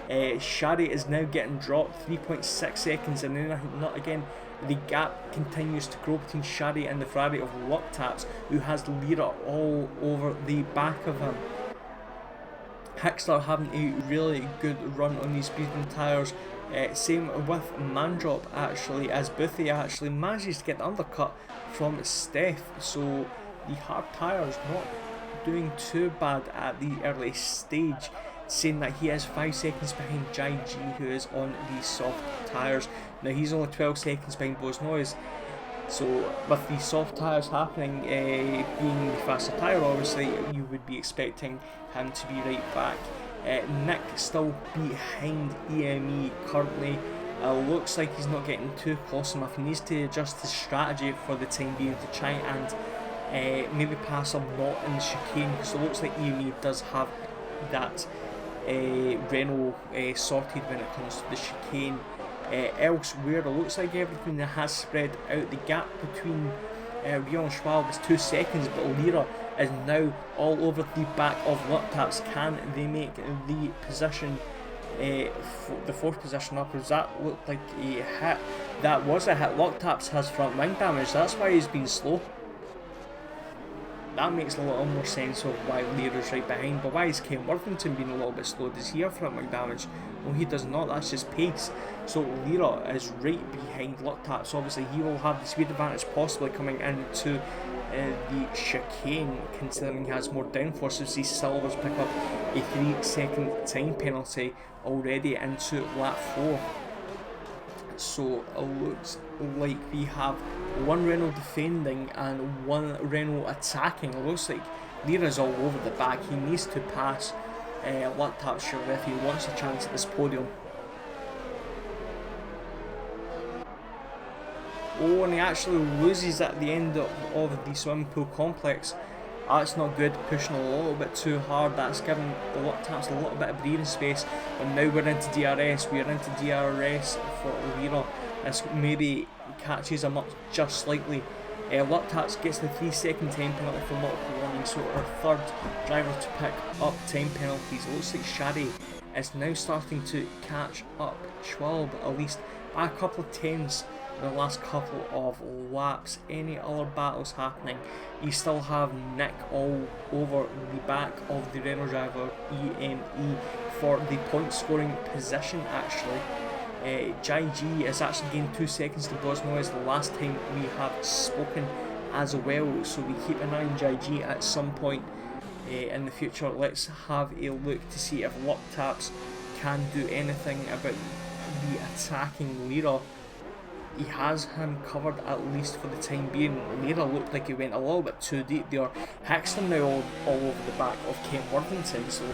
Shadi is now getting dropped, 3.6 seconds, and then not again. The gap continues to grow between Shadi and the Ferrari of Luttats, who has Lira all over the back of him. Hickster having a really good run on these medium tyres. Same with Mandrop actually, as Boothie actually manages to get the undercut from Steph. So the hard tyres not doing too bad at the early stage, saying that he is 5 seconds behind Jai G, who is on the soft tyres. Now he's only 12 seconds behind Bose Noise. So with the soft tyres happening, being the faster tyre, obviously you would be expecting him to be right back. Nick still behind EME currently. Looks like he's not getting too close enough. He needs to adjust his strategy for the time being to try and maybe pass him not in the chicane, because it looks like EME does have that Renault sorted when it comes to the chicane. Elsewhere, it looks like everything has spread out. The gap between Real and Schwalb is 2 seconds, but Lira is now all over the back of Luttats. Can they make the position, the 4th position up? Does that look like a hit? That was a hit. Luttats has front wing damage, that's why he's been slow. That makes a little more sense of why Lira's right behind, but why is Ken Worthington being a little bit slow? Does he have front wing damage? No, he does not, that's just pace. So Lira is right behind Luttats. Obviously he will have the speed advantage possibly coming into the chicane, considering he has more downforce. As these Silvers pick up a 3-second time penalty already into lap 4. So it looks like we have one Renault defending and one Renault attacking. It looks like Lira's all over the back. He needs to pass Luttats if he wants a chance at this podium. Oh, and he actually loses at the end of the swimming pool complex. That's not good, pushing a little bit too hard. That's giving the Luttats a little bit of breathing space. But now we're into DRS. We are into DRS for Lira. This maybe catches him up just slightly. Luttats gets the 3-second time penalty for multiple warnings, so our third driver to pick up time penalties. It looks like Shadi is now starting to catch up Schwalb, at least by a couple of tenths in the last couple of laps. Any other battles happening, you still have Nick all over the back of the Renault driver EME for the point scoring position actually. Jai G has actually gained 2 seconds to Bose Noise the last time we have spoken as well, so we keep an eye on Jai G at some point in the future. Let's have a look to see if Luttats can do anything about the attacking Lira. He has him covered at least for the time being. Lira looked like he went a little bit too deep there. Hickster now all over the back of Ken Worthington, so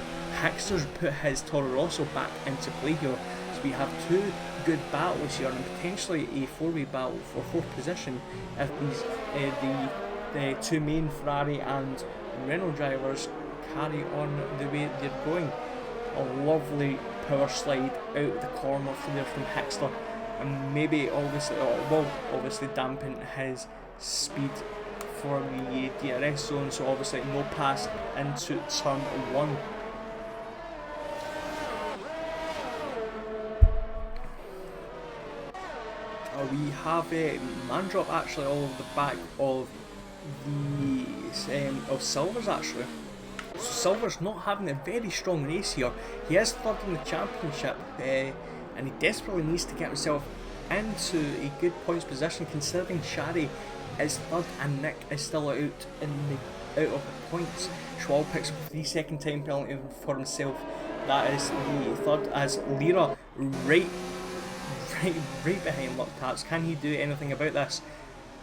Hickster's put his Toro Rosso back into play here. So we have 2 good battles here, and potentially a four-way battle for fourth position if these the two main Ferrari and Renault drivers carry on the way they're going. A lovely power slide out the corner there from Hickster, and maybe obviously will obviously dampen his speed for the DRS zone, so obviously no pass into turn 1. We have a man drop actually all over the back of the Silver's actually. So Silver's not having a very strong race here. He is third in the championship, and he desperately needs to get himself into a good points position, considering Shari is third and Nick is still out of the points. Schwal picks up a 3-second time penalty for himself. That is the third, as Lira right behind Luptats. Can he do anything about this?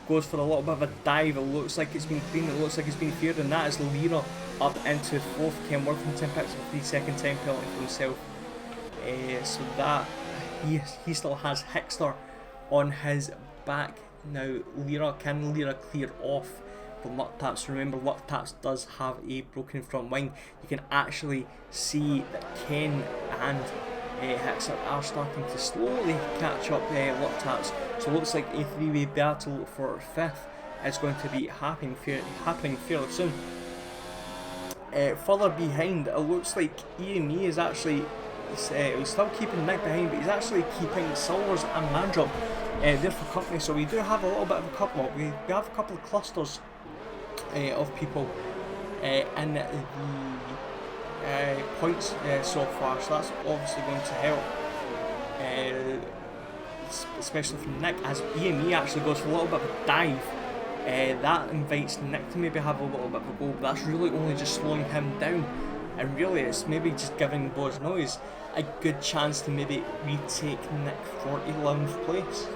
Goes for a little bit of a dive. It looks like it's been clean. It looks like it's been feared, and that is Lira up into fourth. Ken Worthington picks up a 3-second time penalty for himself. So that he still has Hickster on his back. Now can Lira clear off the Luptats? Remember, Luptats does have a broken front wing. You can actually see that Ken and Hickster are starting to slowly catch up Luptats. So it looks like a three-way battle for fifth is going to be happening fairly soon. Further behind, it looks like EME is actually he's still keeping Nick behind, but he's actually keeping Silvers and Mandrop there for company. So we do have a little bit of a couple. We have a couple of clusters of people in the points so far. So that's obviously going to help, especially from Nick, as EME actually goes for a little bit of a dive. That invites Nick to maybe have a little bit of a go, but that's really only just slowing him down, and really it's maybe just giving Boz Noise a good chance to maybe retake Nick for 11th place.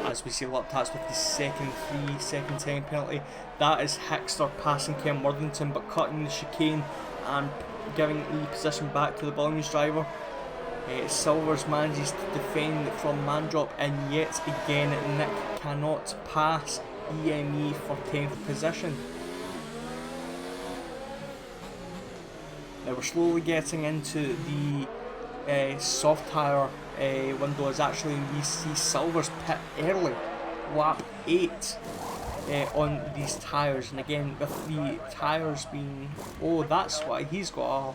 As we see Luptats with the second 3-second time penalty. That is Hickster passing Ken Worthington, but cutting the chicane and giving the position back to the Williams driver. Silvers manages to defend from Mandrop, and yet again Nick cannot pass EME for 10th position. Now we're slowly getting into the soft tyre window, as actually we see Silvers pit early, lap 8 on these tyres, and again with the tyres being, that's why he's got a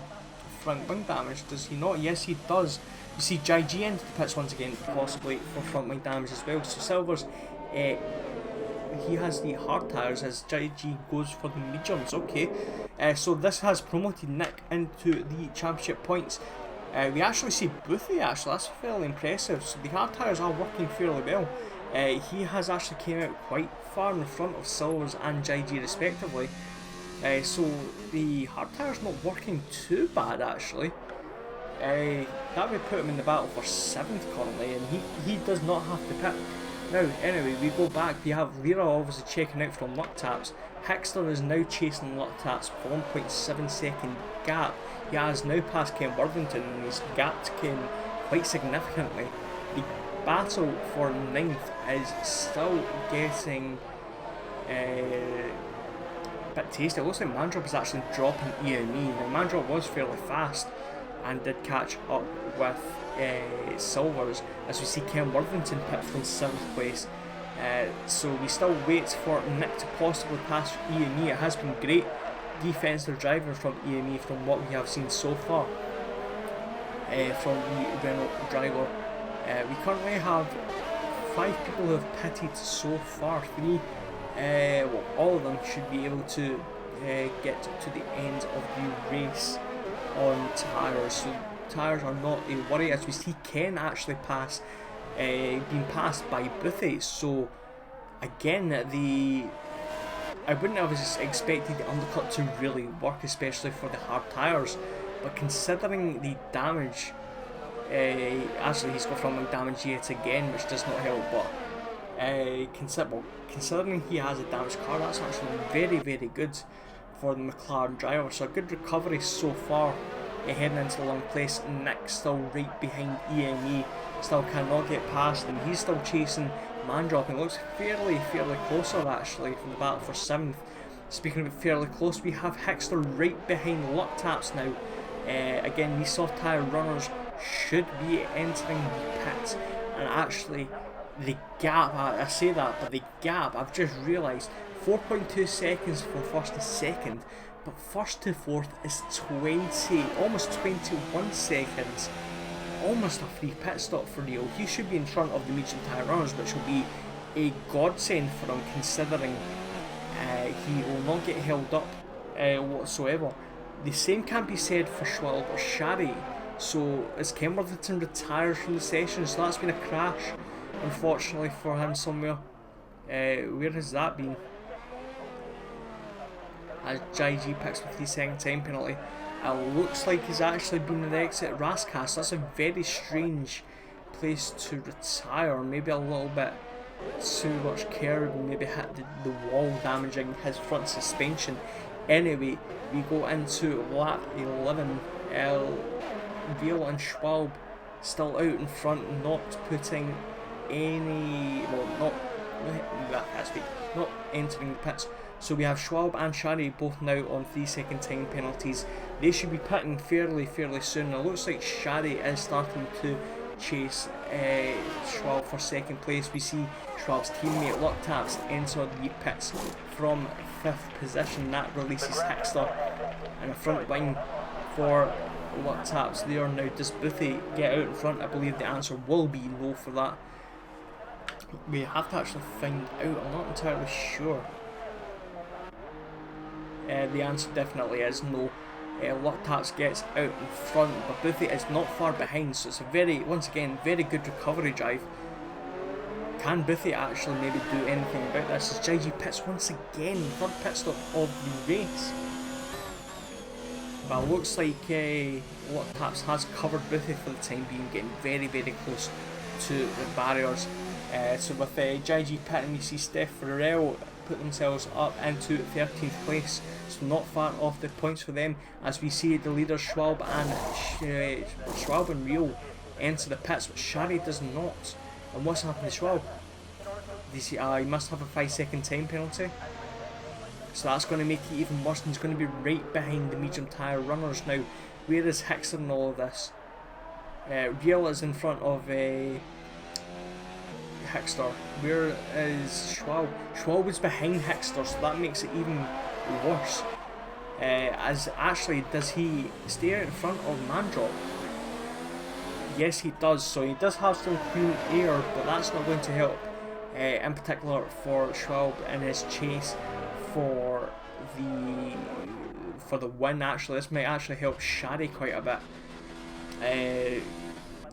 front wing damage, does he not? Yes, he does. You see JG into the pits once again, possibly for front wing damage as well. So Silvers, he has the hard tyres, as JG goes for the mediums. Okay, so this has promoted Nick into the championship points. We actually see Boothie, actually, that's fairly impressive. So the hard tyres are working fairly well. He has actually came out quite far in the front of Silvers and JG respectively. So the hard tyre's not working too bad actually. That would put him in the battle for 7th currently, and he does not have to pit. Now anyway, we go back, we have Lira obviously checking out from Luptats. Hickster is now chasing Luptats for 1.7 second gap. He has now passed Ken Worthington, and he's gapped Ken quite significantly. The battle for 9th is still getting a bit tasty. It looks like Mandrop is actually dropping EME. Now Mandrop was fairly fast and did catch up with Silvers, as we see Ken Worthington pit from 7th place. So we still wait for Nick to possibly pass EME. It has been great defensive driving from EME from what we have seen so far from the Renault driver. We currently have 5 people who have pitted so far. 3, all of them should be able to get to the end of the race on tyres. So tyres are not a worry, as we see Ken actually pass, being passed by Boothie. So again, I wouldn't have expected the undercut to really work, especially for the hard tyres, but considering the damage, actually he's got front wing damage yet again, which does not help, but considering he has a damaged car, that's actually very, very good for the McLaren driver. So a good recovery so far, heading into the long place. Nick still right behind EME, still cannot get past him. He's still chasing Mandrop, and it looks fairly closer actually from the battle for 7th. Speaking of fairly close, we have Hexter right behind Luck Taps now. Again, these soft tyre runners should be entering the pits, and actually the gap, I say that, but the gap, I've just realised, 4.2 seconds for first to second, but first to fourth is 20, almost 21 seconds. Almost a free pit stop for Rio. He should be in front of the medium tyre runners, which will be a godsend for him, considering he will not get held up whatsoever. The same can't be said for Schwalb or Shari. So as Ken Worthington retires from the session, so that's been a crash, unfortunately for him somewhere. Where has that been? As JG picks with 3-second time penalty. It looks like he's actually been in the exit Rascast. That's a very strange place to retire. Maybe a little bit too much curb and maybe hit the wall, damaging his front suspension. Anyway, we go into lap 11. Wheel and Schwalb still out in front, not putting any, well, not entering the pits. So we have Schwalb and Shari both now on 3-second time penalties. They should be pitting fairly soon. It looks like Shari is starting to chase Schwalb for second place. We see Schwalb's teammate Luck Taps enter the pits from 5th position. That releases Hexter, and a front wing for Luck Taps there now. Does Boothie get out in front? I believe the answer will be no for that. We have to actually find out. I'm not entirely sure. The answer definitely is no. Luck Taps gets out in front, but Boothie is not far behind, so it's a once again, very good recovery drive. Can Boothie actually maybe do anything about this? As JG pits once again, third pit stop of the race. But it looks like Luck Taps has covered Boothie for the time being, getting very close to the barriers. So with JG pitting, we see Steph Farrell put themselves up into 13th place, so not far off the points for them, as we see the leaders Schwalb and Rio enter the pits, but Shari does not. And what's happened to Schwalb? He must have a 5-second time penalty, so that's going to make it even worse, and he's going to be right behind the medium tyre runners now. Where is Hexter in all of this? Real is in front of Hexter. Where is Schwalb? Schwalb is behind Hexter, so that makes it even worse. As actually, does he stay out in front of Mandrop? Yes, he does. So he does have some clean air, but that's not going to help. In particular for Schwalb in his chase for the win. Actually, this might actually help Shari quite a bit.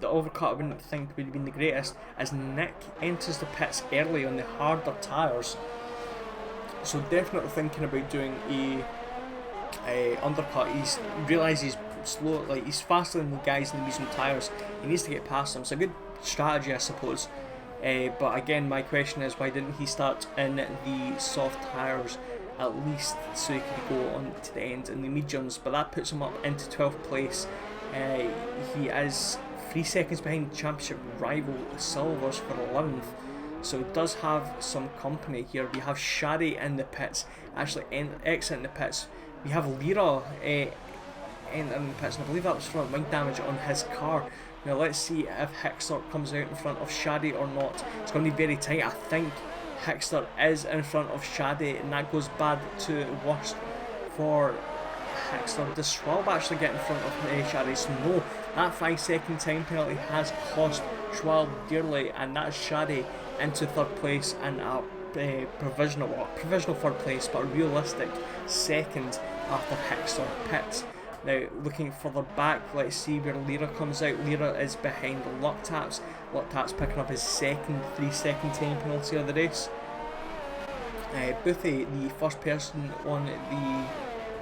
The overcut I wouldn't think would have been the greatest, as Nick enters the pits early on the harder tyres. So definitely thinking about doing a undercut. He's realised he's slow, like he's faster than the guys in the medium tyres. He needs to get past them. It's a good strategy, I suppose. But again, my question is, why didn't he start in the soft tyres at least, so he could go on to the end in the mediums? But that puts him up into 12th place. He is 3 seconds behind championship rival Silvers for 11th, so it does have some company here. We have Shari in the pits, actually exiting the pits. We have Lira entering the pits, and I believe that was front wing damage on his car. Now let's see if Hexter comes out in front of Shadi or not. It's going to be very tight. I think Hexter is in front of Shadi, and that goes bad to worst for Hexter. Does Schwalb actually get in front of Shadi? So no, that 5-second time penalty has cost Schwalb dearly, and that's Shadi into 3rd place and a provisional third place, but a realistic second after Hexter pits. Now looking further back, let's see where Lira comes out. Lira is behind Luck Taps. Luck Taps picking up his second 3-second time penalty of the race. Boothie, the first person on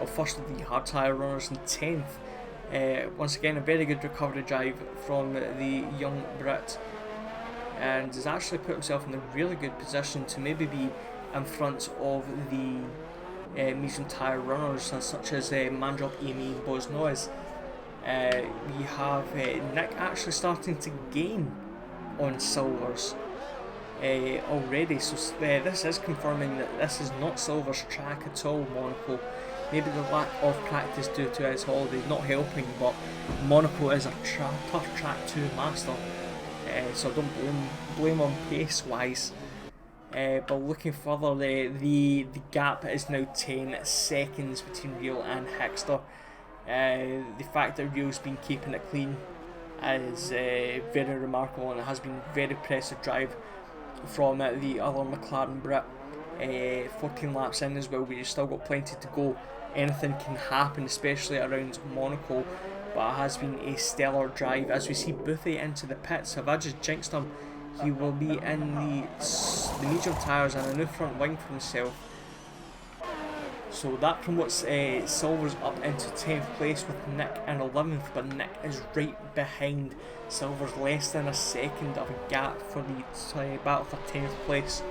first of the hard tyre runners, in 10th. Once again, a very good recovery drive from the young Brit, and has actually put himself in a really good position to maybe be in front of the medium tyre runners such as Mandrop, Amy and Boz Noise. We have Nick actually starting to gain on silvers already, so this is confirming that this is not Silver's track at all, Monaco. Maybe the lack of practice due to his holiday not helping, but Monaco is a tough track to master, so don't blame him pace wise. But looking further, the gap is now 10 seconds between Wheel and Hexter. The fact that Wheel's been keeping it clean is very remarkable, and it has been very impressive drive from the other McLaren Brit. 14 laps in as well, we've still got plenty to go. Anything can happen, especially around Monaco, but it has been a stellar drive. As we see Boothie into the pits, have I just jinxed him? He will be in the medium tyres and a new front wing for himself. So that promotes Silver's up into 10th place with Nick in 11th, but Nick is right behind Silver's, less than a second of a gap for the battle for 10th place.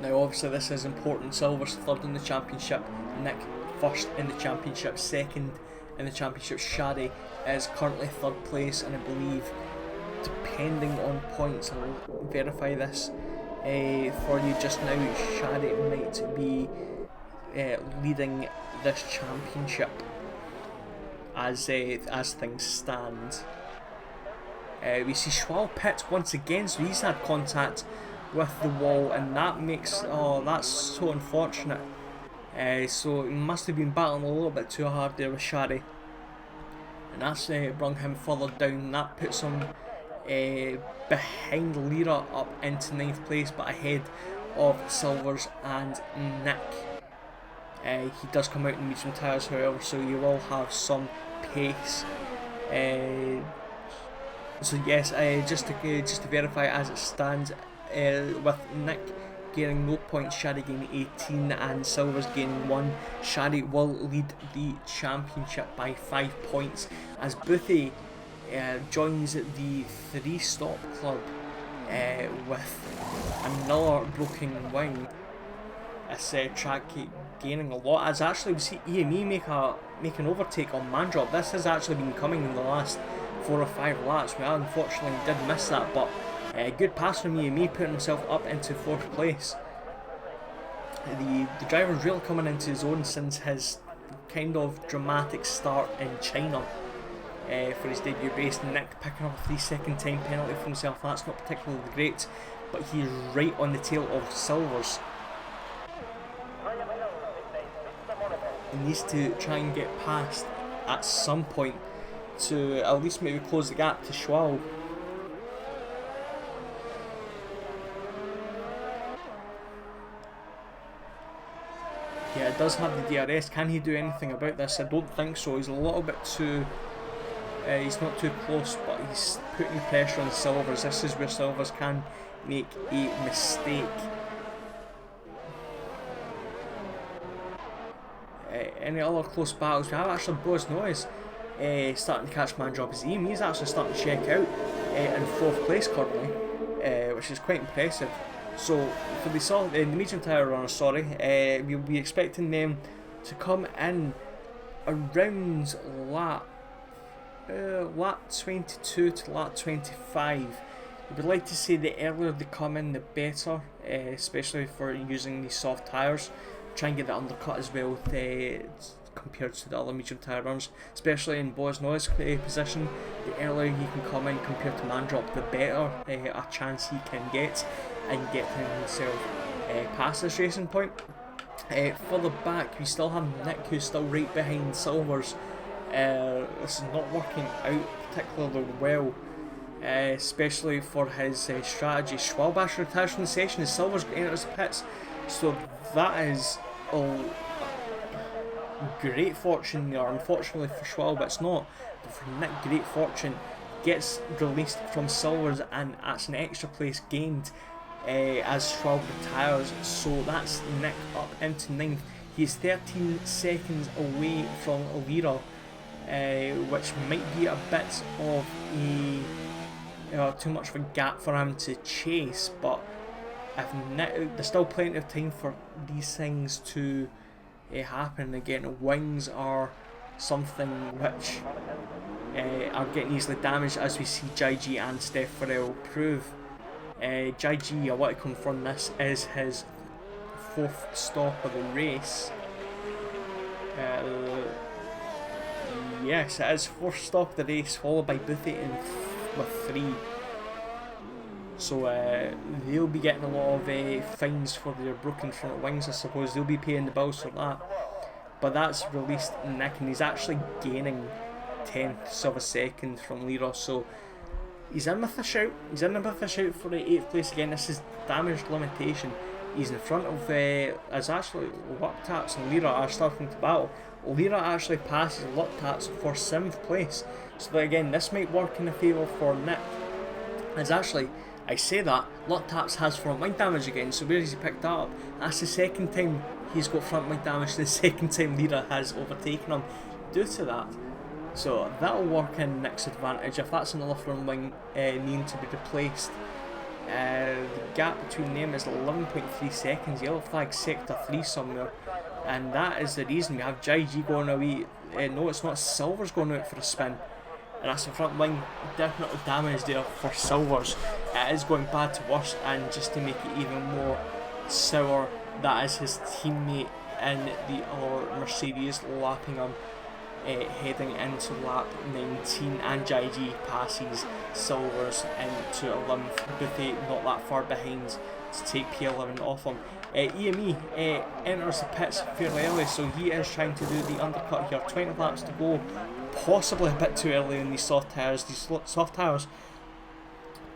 Now obviously this is important. Silver's third in the championship, Nick first in the championship, second in the championship. Shadi is currently third place, and I believe, depending on points, I'll verify this for you just now, Shadi might be leading this championship as things stand. We see Schwal pit once again, so he's had contact with the wall, and that makes, that's so unfortunate. So he must have been battling a little bit too hard there with Shadi, and that's brought him further down. That puts him behind Lira up into 9th place, but ahead of Silvers and Nick. He does come out in medium tyres, however, so you will have some pace. So yes, just to verify as it stands, with Nick gaining no points, Shadi gaining 18 and Silvers gaining 1, Shadi will lead the championship by 5 points as Boothie joins the 3-stop club with another broken wing. This track gaining a lot, as actually we see EME make an overtake on Mandrop. This has actually been coming in the last 4 or 5 laps. We unfortunately did miss that, but good pass from EME, putting himself up into 4th place. The driver's really coming into his own since his kind of dramatic start in China for his debut race. Nick picking up a 3-second time penalty for himself. That's not particularly great, but he's right on the tail of Silvers. He needs to try and get past at some point to at least maybe close the gap to Schwal. Yeah, it does have the DRS. Can he do anything about this? I don't think so. He's a little bit too... he's not too close, but he's putting pressure on Silvers. This is where Silvers can make a mistake. Any other close battles? We have actually Boz Noise starting to catch Mandrop. He's actually starting to check out in 4th place currently, which is quite impressive. So for the medium tyre runners, we'll be expecting them to come in around lap 22 to lap 25. We would like to say the earlier they come in, the better, especially for using these soft tyres. Try and get the undercut as well compared to the other medium tyre runners, especially in Boz Noise position. The earlier he can come in compared to Mandrop, the better a chance he can get and get himself past this racing point. Further back we still have Nick, who's still right behind Silvers. This is not working out particularly well, especially for his strategy. Schwalbash retires from the session as Silvers enters the pits, so that is great fortune there. Unfortunately for Schwalb it's not, but for Nick, great fortune. Gets released from Silvers, and that's an extra place gained as Schwalb retires, so that's Nick up into 9th. He's 13 seconds away from Lira, which might be a bit of a too much of a gap for him to chase, but if Nick, there's still plenty of time for these things to happen. Again, wings are something which are getting easily damaged, as we see JG and Steph Farrell prove. JG, I want to confirm this is his 4th stop of the race. Yes, it is 4th stop of the race, followed by Boothie with 3. So they'll be getting a lot of fines for their broken front wings, I suppose. They'll be paying the bills for that. But that's released Nick, and he's actually gaining tenths of a second from Lira, so he's in with a shout. He's in with a shout for the 8th place again. This is damage limitation. He's in front of as actually Luck Taps and Lira are starting to battle. Lira actually passes Luck Taps for 7th place, so that, again, this might work in a favour for Nick. As actually, I say that, Luck Taps has front wing damage again, so where has he picked that up? That's the 2nd time he's got front wing damage, the 2nd time Lira has overtaken him due to that. So that'll work in Nick's advantage if that's another front wing needing to be replaced. The gap between them is 11.3 seconds, yellow flag sector 3 somewhere, and that is the reason we have JG going away. No, it's not, Silver's going out for a spin, and that's the front wing definitely damage there for Silver's. It is going bad to worse, and just to make it even more sour, that is his teammate in the other Mercedes lapping him. Heading into lap 19, and JG passes Silvers into 11th. Boothie not that far behind to take P11 off him. EME enters the pits fairly early, so he is trying to do the undercut here. 20 laps to go, possibly a bit too early in these soft tyres. These soft tyres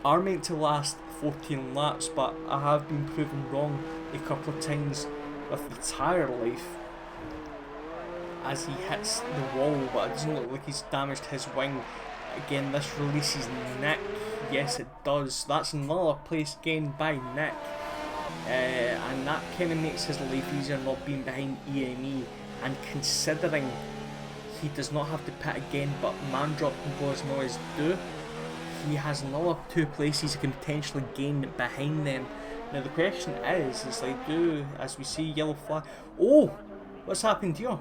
are meant to last 14 laps, but I have been proven wrong a couple of times with the tyre life, as he hits the wall, but it doesn't look like he's damaged his wing. Again, this releases Nick. Yes, it does. That's another place gained by Nick. And that kind of makes his life easier not being behind EME. And considering he does not have to pit again, but Mandrop and Boas Noise do, he has another 2 places he can potentially gain behind them. Now the question is like, as we see yellow flag. Oh! What's happened here?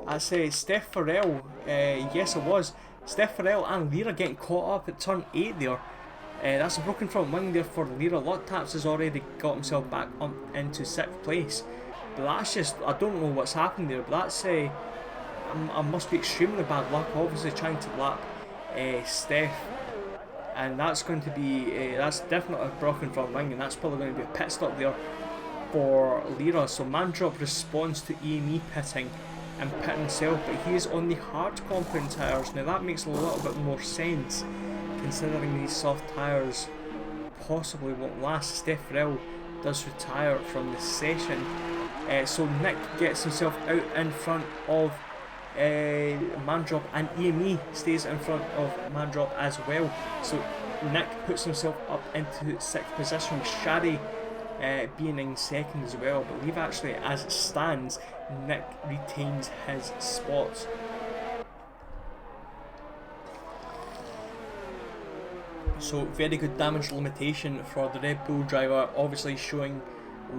That's Steph Farrell, yes it was. Steph Farrell and Lira getting caught up at turn 8 there. That's a broken front wing there for Lira. Luck Taps has already got himself back up into 6th place. But that's just, I don't know what's happened there, but that's, I must be extremely bad luck, obviously trying to lap Steph. And that's going to be, that's definitely a broken front wing, and that's probably going to be a pit stop there for Lira. So Mandrop responds to EME pitting and pitting himself, but he is on the hard compound tyres. Now that makes a little bit more sense, considering these soft tyres possibly won't last. Steph Farrell does retire from the session, so Nick gets himself out in front of Mandrop, and EME stays in front of Mandrop as well. So Nick puts himself up into 6th position, Shadi being in 2nd as well. I believe actually, as it stands, Nick retains his spots. So very good damage limitation for the Red Bull driver, obviously showing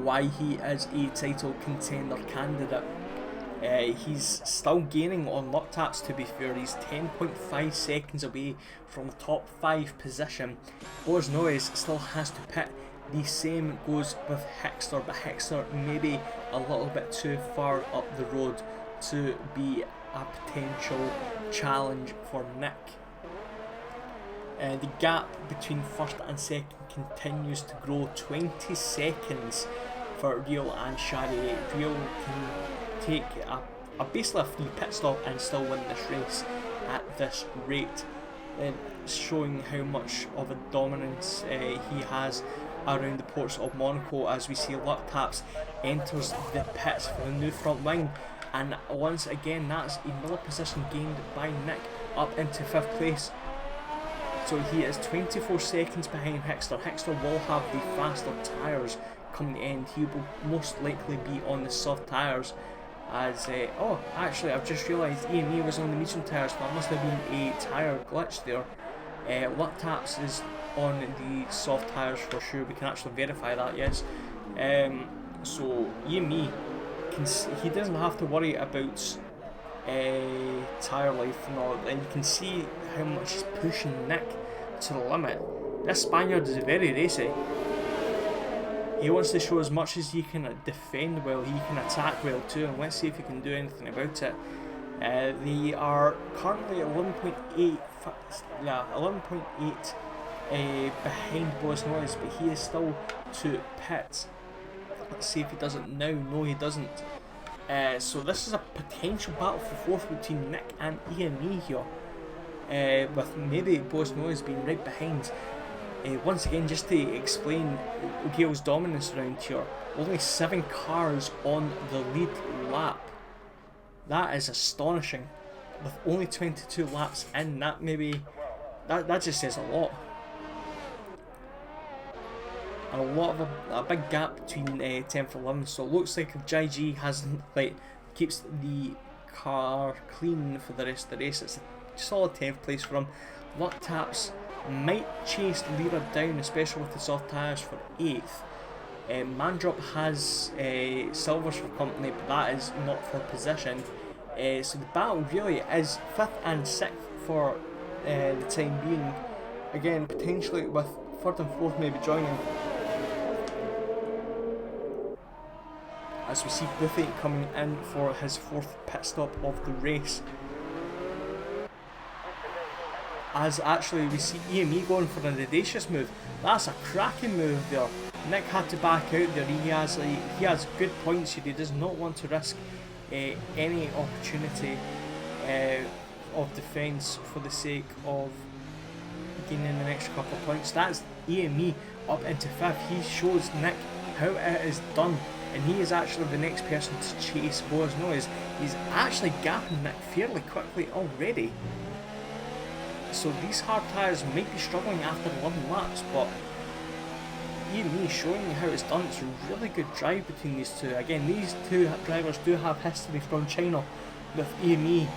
why he is a title contender candidate. He's still gaining on Luck Taps, to be fair. He's 10.5 seconds away from the top 5 position. Boas Noise still has to pit. The same goes with Hexter, but Hexter maybe a little bit too far up the road to be a potential challenge for Nick. The gap between 1st and 2nd continues to grow, 20 seconds for Real and Shadi. Real can take basically a free pit stop and still win this race at this rate, showing how much of a dominance he has around the ports of Monaco. As we see, Luck Taps enters the pits for the new front wing, and once again that's another position gained by Nick up into 5th place. So he is 24 seconds behind Hexter. Hexter will have the faster tyres come the end. He will most likely be on the soft tyres, as oh, actually I've just realised EME was on the medium tyres, so that must have been a tyre glitch there. Lap taps is on the soft tyres for sure. We can actually verify that, yes. So EME he doesn't have to worry about tyre life and all, and you can see how much he's pushing Nick to the limit. This Spaniard is very racy. He wants to show as much as he can defend well, he can attack well too, and let's see if he can do anything about it. They are currently 11.8 behind Boas Noise, but he is still to pit. Let's see if he does it now. No, he doesn't. So this is a potential battle for fourth between Nick and EME here, with maybe Boas Noise being right behind. Once again, just to explain Gale's dominance around here, only 7 cars on the lead lap. That is astonishing. With only 22 laps in, that just says a lot. And a big gap between 10th and 11th. So it looks like if JG keeps the car clean for the rest of the race, it's a solid 10th place for him. Luck taps might chase Lira down, especially with the soft tyres, for 8th. Mandrop has silvers for company, but that is not for position. So the battle really is 5th and 6th for the time being. Again, potentially with 3rd and 4th maybe joining. As we see Buffy coming in for his 4th pit stop of the race. As actually we see EME going for an audacious move. That's a cracking move there. Nick had to back out there. He has good points here. He does not want to risk any opportunity of defence for the sake of gaining an extra couple of points. That's EME up into 5th. He shows Nick how it is done, and he is actually the next person to chase Boas Noise. He's actually gapping Nick fairly quickly already. So these hard tyres might be struggling after 11 laps, but EME showing you how it's done. It's a really good drive between these two. Again, these two drivers do have history from China, with EME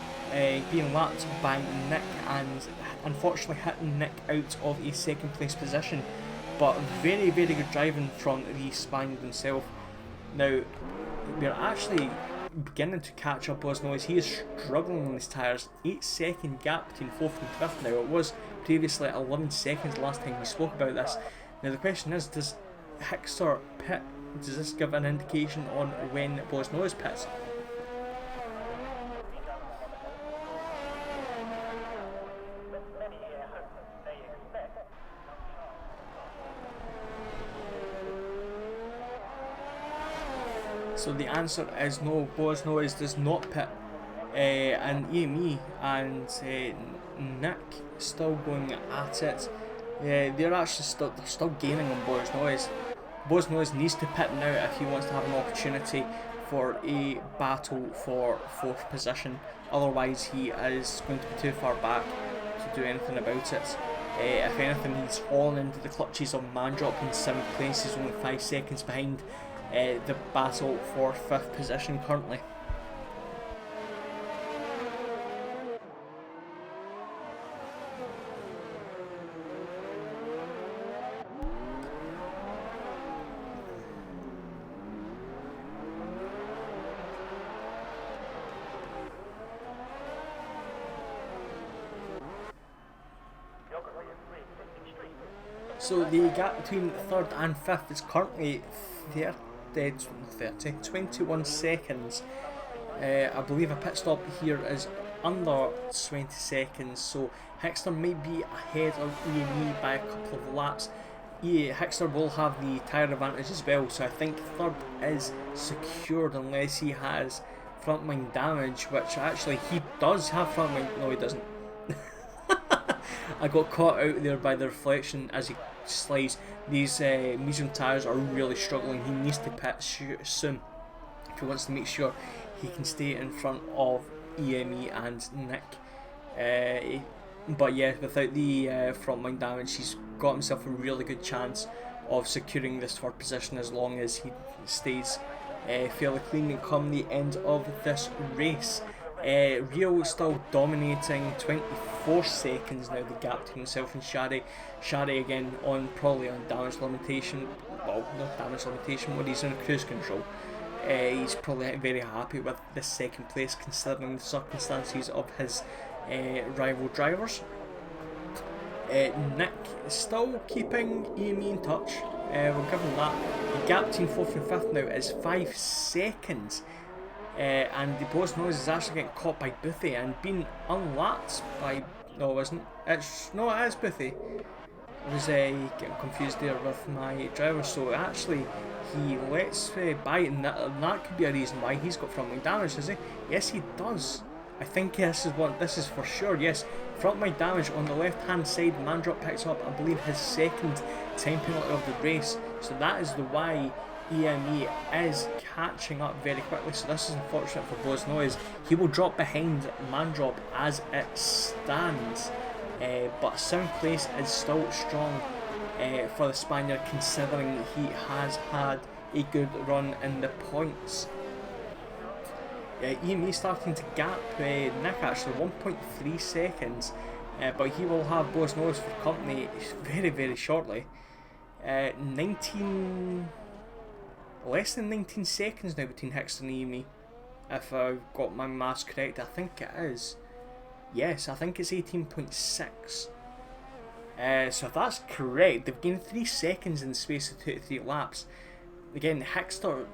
being lapped by Nick and unfortunately hitting Nick out of a 2nd place position. But very, very good driving from the Spaniard himself. Now, we're actually beginning to catch up Boas Noise. He is struggling on his tyres. 8-second gap between 4th and 5th now. It was previously 11 seconds last time we spoke about this. Now the question is, does Hickster pit? Does this give an indication on when Boas Noise pits? So the answer is no, Boas Noise does not pit, and EME and Nick still going at it. They're actually still gaining on Boas Noise. Boas Noise needs to pit now if he wants to have an opportunity for a battle for 4th position. Otherwise, he is going to be too far back to do anything about it. If anything, he's fallen into the clutches of Mandrop in 7th place. He's only 5 seconds behind the battle for 5th position currently. So the gap between 3rd and 5th is currently 21 seconds. I believe a pit stop here is under 20 seconds, so Hickster may be ahead of EME by a couple of laps. Hickster will have the tyre advantage as well, so I think 3rd is secured unless he has front wing damage, which actually he does have front wing. No, he doesn't. I got caught out there by the reflection as he slides. These medium tyres are really struggling. He needs to pit soon if he wants to make sure he can stay in front of EME and Nick. But yeah, without the front wing damage, he's got himself a really good chance of securing this 3rd position as long as he stays fairly clean and come the end of this race. Rio still dominating, 24 seconds now, the gap between himself and Shari. Shari again probably on damage limitation, well, not damage limitation, when he's in cruise control. He's probably very happy with this second place considering the circumstances of his rival drivers. Nick is still keeping EME in touch. We'll give him that. The gap between 4th and 5th now is 5 seconds. And the Boss Noise is actually getting caught by Boothie and being unlapped by... No, it isn't. It is Boothie. I was getting confused there with my driver, so actually he lets by it, and that could be a reason why he's got front wing damage, is he? Yes, he does. I think this is for sure, yes. Front wing damage on the left hand side, Mandrop picks up, I believe, his second time penalty of the race, so that is the why EME is catching up very quickly. So this is unfortunate for Boz Noise. He will drop behind Mandrop as it stands, but 7th place is still strong for the Spaniard, considering he has had a good run in the points. EME starting to gap Nick actually 1.3 seconds, but he will have Boz Noise for company very, very shortly. Less than 19 seconds now between Hickster and EME, if I've got my maths correct. I think it is. Yes, I think it's 18.6. So if that's correct, they've gained 3 seconds in the space of 2 to 3 laps. Again, Hickster,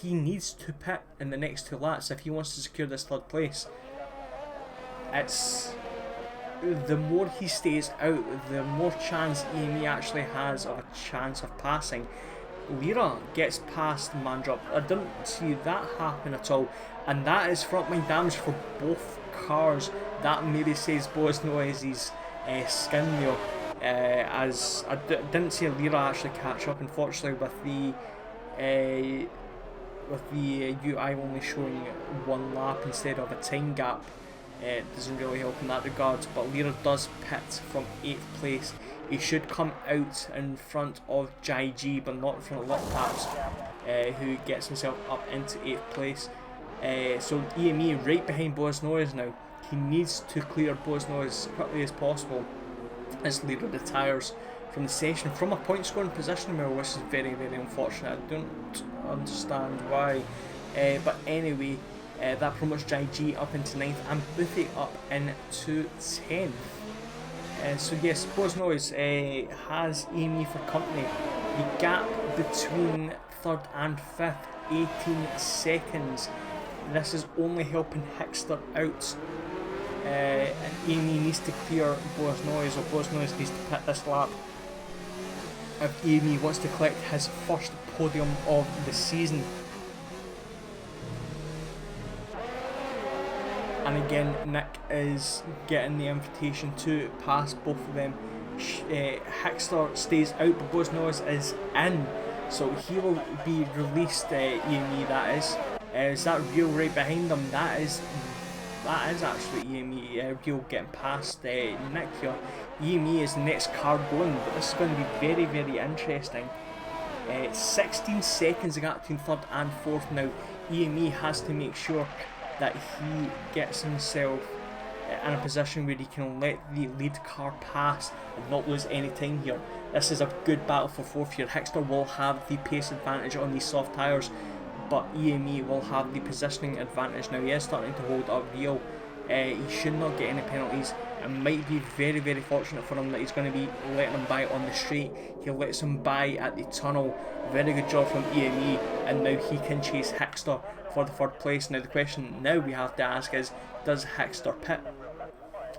he needs to pit in the next 2 laps if he wants to secure this 3rd place. It's... the more he stays out, the more chance EME actually has of a chance of passing. Lira gets past Mandrop. I didn't see that happen at all, and that is front wing damage for both cars. That maybe says Boz Noise's skin there, as I didn't see Lira actually catch up, unfortunately, with the UI only showing 1 lap instead of a time gap. It doesn't really help in that regard, but Lira does pit from 8th place. He should come out in front of Jai G, but not in front of Lip Taps, who gets himself up into 8th place. So EME right behind Boz Noise now. He needs to clear Boz Noise as quickly as possible as Lira retires from the session from a point scoring position, which is very, very unfortunate. I don't understand why, but anyway, that promotes Jai G up into 9th and Boothie up into 10th. So yes, Boz Noise has EME for company. The gap between 3rd and 5th, 18 seconds. This is only helping Hickster out. And EME needs to clear Boz Noise, or Boz Noise needs to pit this lap if EME wants to collect his first podium of the season. And again, Nick is getting the invitation to pass both of them. Hickster stays out, but Boz Noise is in, so he will be released. EME, that is. Is that Real right behind them? That is actually EME. Real getting past Nick here. EME is the next car going, but this is going to be very, very interesting. 16 seconds the gap between 3rd and 4th now. EME has to make sure that he gets himself in a position where he can let the lead car pass and not lose any time here. This is a good battle for 4th here. Hickster will have the pace advantage on these soft tyres, but EME will have the positioning advantage. Now he is starting to hold up Real. He should not get any penalties. It might be very, very fortunate for him that he's going to be letting him by on the straight. He lets him by at the tunnel. Very good job from EME, and now he can chase Hickster for the 3rd place. Now the question now we have to ask is, does Hickster pit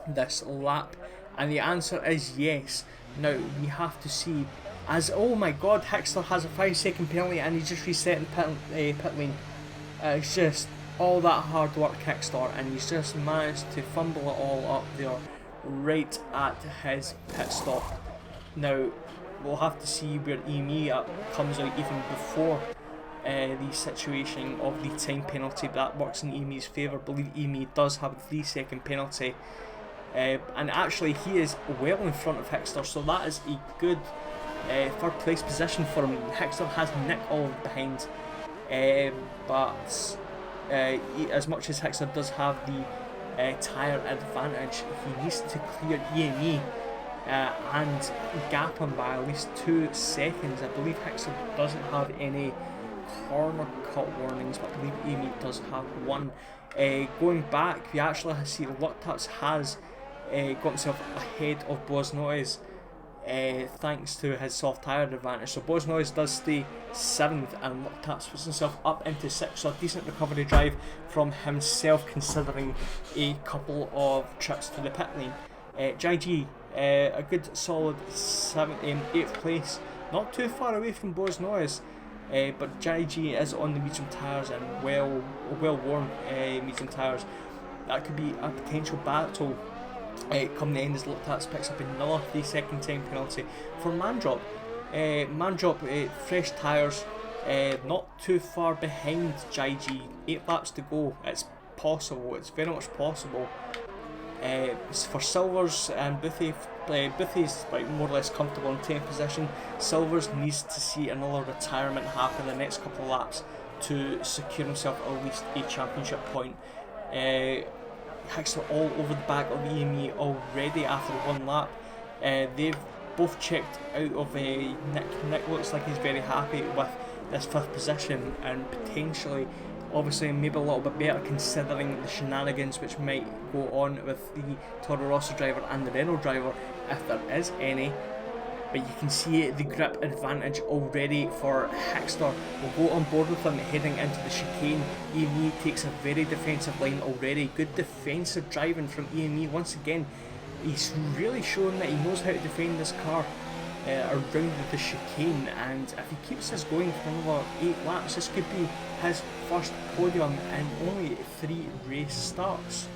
this lap? And the answer is yes. Now we have to see, as oh my god, Hickster has a 5-second penalty and he's just resetting pit lane. It's just all that hard work, Hickster, and he's just managed to fumble it all up there right at his pit stop. Now we'll have to see where EME comes out even before the situation of the time penalty, but that works in EME's favour. I believe EME does have a 3-second penalty, and actually he is well in front of Hickster, so that is a good 3rd place position for him. Hickster has Nick all behind, but as much as Hickster does have the tyre advantage, he needs to clear EME and gap him by at least 2 seconds. I believe Hickster doesn't have any corner cut warnings, but I believe EME does have one. Going back, we actually see Luktaps has got himself ahead of Bosnois thanks to his soft tyre advantage. So Bosnois does stay 7th and Luktaps puts himself up into 6th. So a decent recovery drive from himself considering a couple of trips to the pit lane. JG, a good solid 8th place, not too far away from Bosnois. But JG is on the medium tyres and well worn medium tyres. That could be a potential battle come the end as Luktaps picks up another 3-second time penalty for Mandrop. Mandrop, fresh tyres, not too far behind JG, 8 laps to go. It's possible, it's very much possible. For Silvers and Boothie's like more or less comfortable in 10th position. Silvers needs to see another retirement happen in the next couple of laps to secure himself at least a championship point. Hickster all over the back of EME already after 1 lap. They've both checked out of Nick. Nick looks like he's very happy with this 5th position and potentially, obviously, maybe a little bit better considering the shenanigans which might go on with the Toro Rosso driver and the Renault driver, if there is any. But you can see the grip advantage already for Hickster. We'll go on board with him heading into the chicane. EME takes a very defensive line already. Good defensive driving from EME once again. He's really shown that he knows how to defend this car around the chicane, and if he keeps this going for another 8 laps, this could be his first podium in only 3 race starts.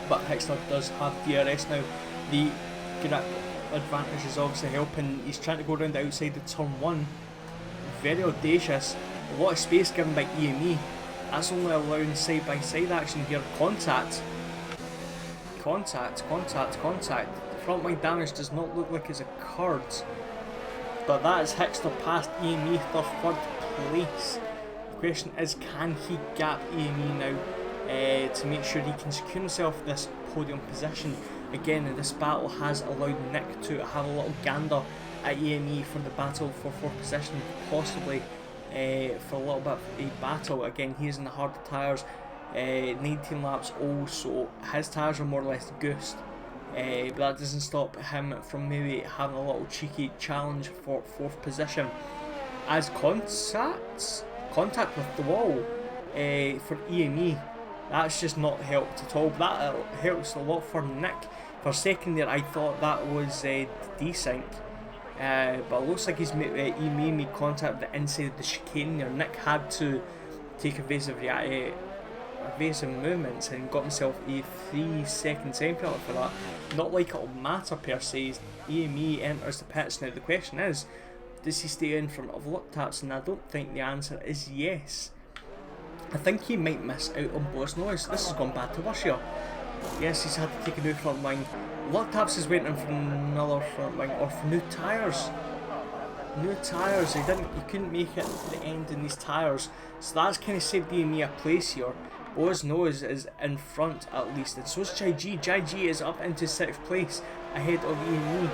But Hickster does have DRS now. The grip advantage is obviously helping. He's trying to go around the outside of turn 1. Very audacious. A lot of space given by EME. That's only allowing side by side action here. Contact. The front wing damage does not look like it's occurred. But that is Hickster past EME for 3rd place. The question is, can he gap EME now to make sure he can secure himself this podium position? Again, this battle has allowed Nick to have a little gander at EME for the battle for 4th position, possibly for a little bit of a battle. Again, he's in the harder tyres, 19 laps old, so his tyres are more or less goosed. But that doesn't stop him from maybe having a little cheeky challenge for 4th position. As contact with the wall for EME, that's just not helped at all. That helps a lot for Nick. For a second there I thought that was desync, but it looks like he made contact with the inside of the chicane there. Nick had to take evasive movements and got himself a 3-second time penalty for that. Not like it'll matter per se. EME enters the pits now. The question is, does he stay in front of Luktaps? And I don't think the answer is yes. I think he might miss out on Bosnois. This has gone bad to worse here. Yes, he's had to take a new front wing. Luktaps is waiting for another front wing or for new tyres. New tyres. He couldn't make it to the end in these tyres, so that's kind of saved EME a place here. Bosnois is in front at least, and so is JG. JG is up into 6th place ahead of EME,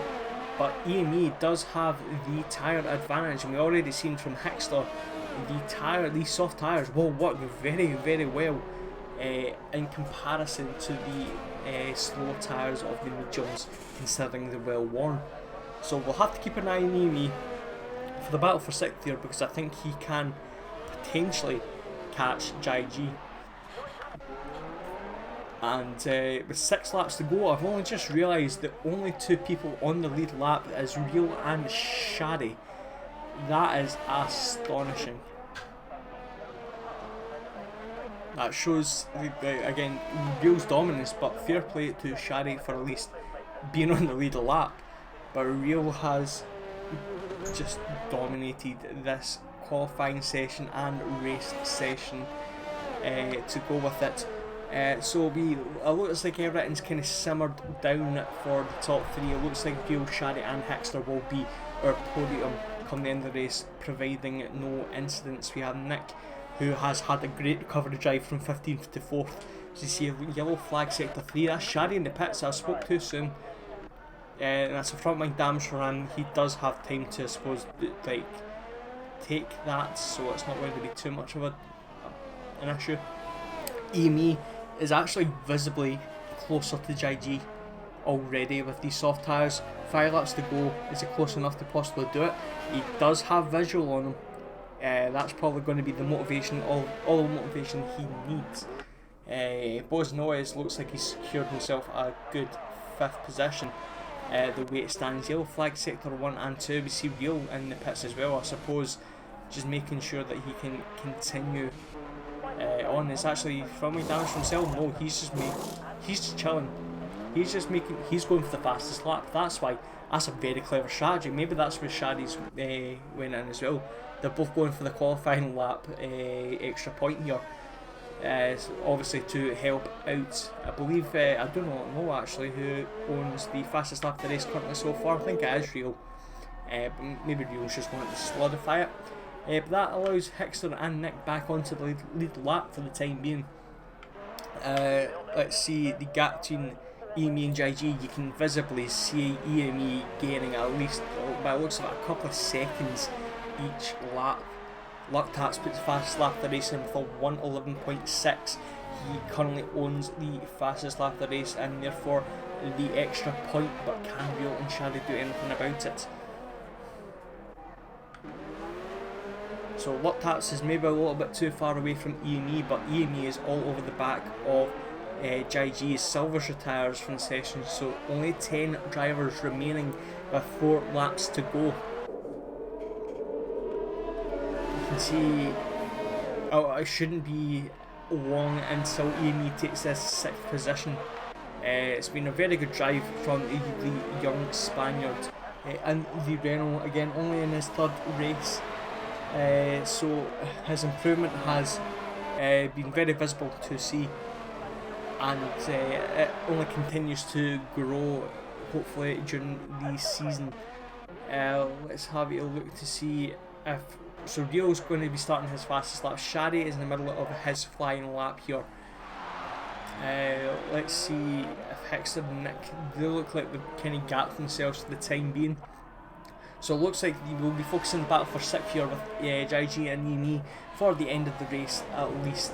but EME does have the tyre advantage, and we already seen from Hickster these soft tyres will work very, very well in comparison to the slow tyres of the mediums, considering they're well worn. So we'll have to keep an eye on EME for the battle for 6th here, because I think he can potentially catch JG. And with 6 laps to go, I've only just realised that only 2 people on the lead lap is Real and Shady. That is astonishing. That shows, again, Real's dominance, but fair play to Shady for at least being on the lead lap. But Real has just dominated this qualifying session and race session to go with it. So it looks like everything's kind of simmered down for the top three. It looks like Wheel, Shaddy and Hexter will be our podium come the end of the race, providing no incidents. We have Nick, who has had a great recovery drive from 15th to 4th. As you see, a yellow flag sector 3. That's Shaddy in the pits. I spoke too soon. And that's a frontline damage for him. He does have time to, I suppose, like, take that, so it's not going to be too much of an issue. EME is actually visibly closer to JG already with these soft tyres. 5 laps to go. Is it close enough to possibly do it? He does have visual on him. That's probably going to be the motivation, all the motivation he needs. Boz Noyes looks like he's secured himself a good 5th position. The way it stands, yellow flag sector 1 and 2. We see Wheel in the pits as well, I suppose, just making sure that he can continue on. It's actually frontline damage from himself. No, he's just chilling. He's going for the fastest lap. That's why. That's a very clever strategy. Maybe that's where Shaddy's went in as well. They're both going for the qualifying lap extra point here. Obviously to help out. I believe, I do not know actually who owns the fastest lap of the race currently so far. I think it is Real. But maybe Real's just wanting to solidify it. But that allows Hexter and Nick back onto the lead lap for the time being. Let's see the gap between EME and JG. You can visibly see EME gaining at least, by the looks of it, a couple of seconds each lap. Luctats puts the fastest lap of the race in with a 1:11.6. He currently owns the fastest lap of the race and therefore the extra point, but can Wheel and Shaddy do anything about it? So Luctats is maybe a little bit too far away from EME, but EME is all over the back of JG's Silver's tyres from the session, so only 10 drivers remaining with 4 laps to go. You can see it shouldn't be long until EME takes this 6th position. It's been a very good drive from the young Spaniard, and the Renault again only in his 3rd race. So his improvement has been very visible to see, and it only continues to grow hopefully during the season. Let's have a look to see if Rio's going to be starting his fastest lap. Shaddy is in the middle of his flying lap here. Let's see if Hexter and Nick, they look like they've kind of gapped themselves for the time being. So it looks like we'll be focusing on the battle for 6th here with JG and EME for the end of the race at least,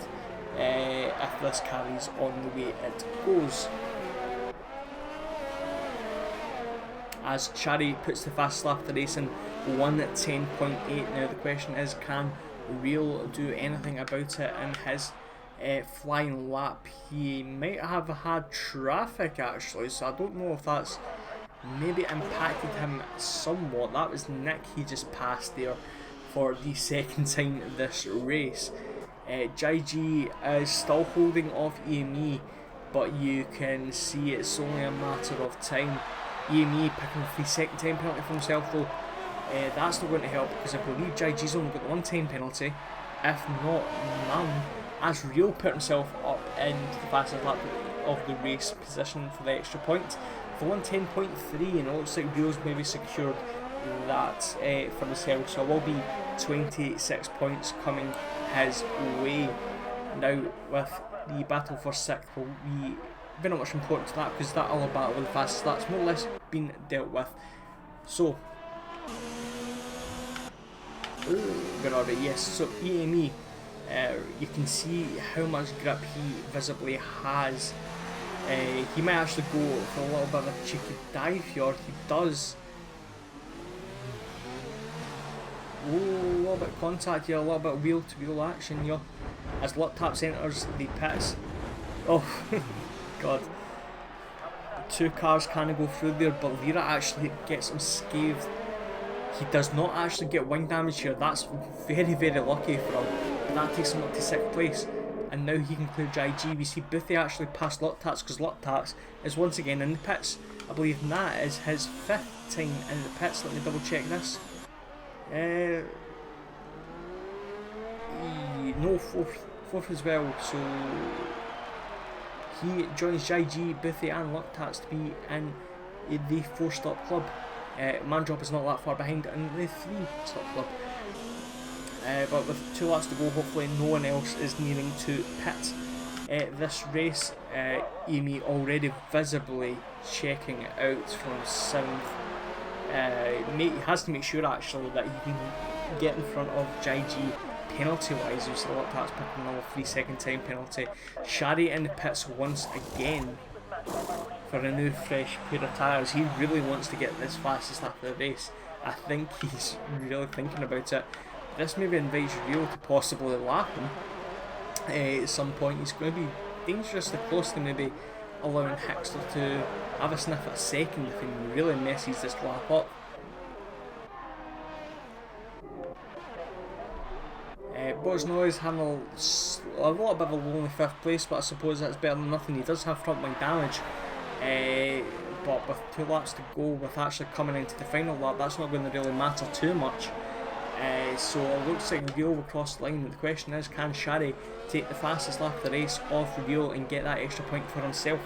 if this carries on the way it goes. As Shaddy puts the fastest lap of the race in 1:10.8. Now the question is, can Real do anything about it in his flying lap? He might have had traffic actually, so I don't know if that's maybe impacted him somewhat. That was Nick he just passed there for the 2nd time this race. JG is still holding off EME, but you can see it's only a matter of time. EME picking up the 2nd time penalty for himself though. That's not going to help because I believe JG's only got the 1 time penalty, if not none, as Real put himself up into the fastest lap of the race position for the extra point for 1:10.3, and it looks like Real's maybe secured that for himself, so it will be 26 points coming his way. Now with the battle for 6th will be very much important to that, because that other battle with the fastest lap's more or less been dealt with. So yes, so EME, you can see how much grip he visibly has. He might actually go for a little bit of a cheeky dive here. He does. Ooh, a little bit of contact here, a little bit of wheel-to-wheel action here as Luctats enters the pits. Oh god. 2 cars kind of go through there, but Lira actually gets him scathed. He does not actually get wing damage here. That's very, very lucky for him. But that takes him up to 6th place. And now he can clear JG. We see Boothie actually passed Luctats because Luctats is once again in the pits. I believe that is his 5th time in the pits. Let me double check this. No, 4th as well. So he joins Jaiji, Boothie and Luktats to be in the 4-stop club. Mandrop is not that far behind in the 3-stop club. But with 2 laps to go, hopefully no one else is needing to pit. This race, Amy already visibly checking out from 7th. He has to make sure actually that he can get in front of Jaiji penalty wise. You see Luktats picking another 3-second time penalty. Shari in the pits once again for a new fresh pair of tyres. He really wants to get this fastest lap of the race. I think he's really thinking about it. This maybe invites Wheel to possibly lap him at some point. He's going to be dangerously close to maybe allowing Hickster to have a sniff at second if he really messes this lap up. Bosnoy's having a little bit of a lonely 5th place, but I suppose that's better than nothing. He does have front wing damage, but with 2 laps to go, with actually coming into the final lap, that's not going to really matter too much. So it looks like Wheel will cross the line. The question is, can Shari take the fastest lap of the race off Wheel and get that extra point for himself?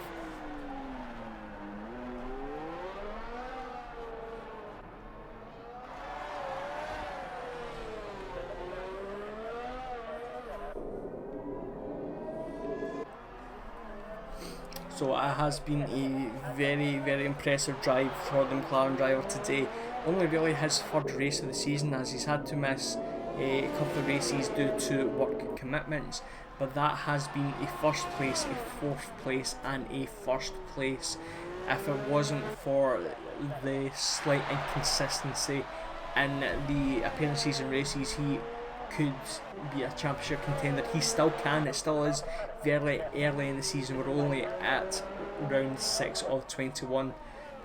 So it has been a very impressive drive for the McLaren driver today. Only really his 3rd race of the season, as he's had to miss a couple of races due to work commitments, but that has been a 1st place, a 4th place and a 1st place. If it wasn't for the slight inconsistency in the appearances and races, he could be a championship contender. He still can. It still is very early in the season. We're only at round 6 of 21.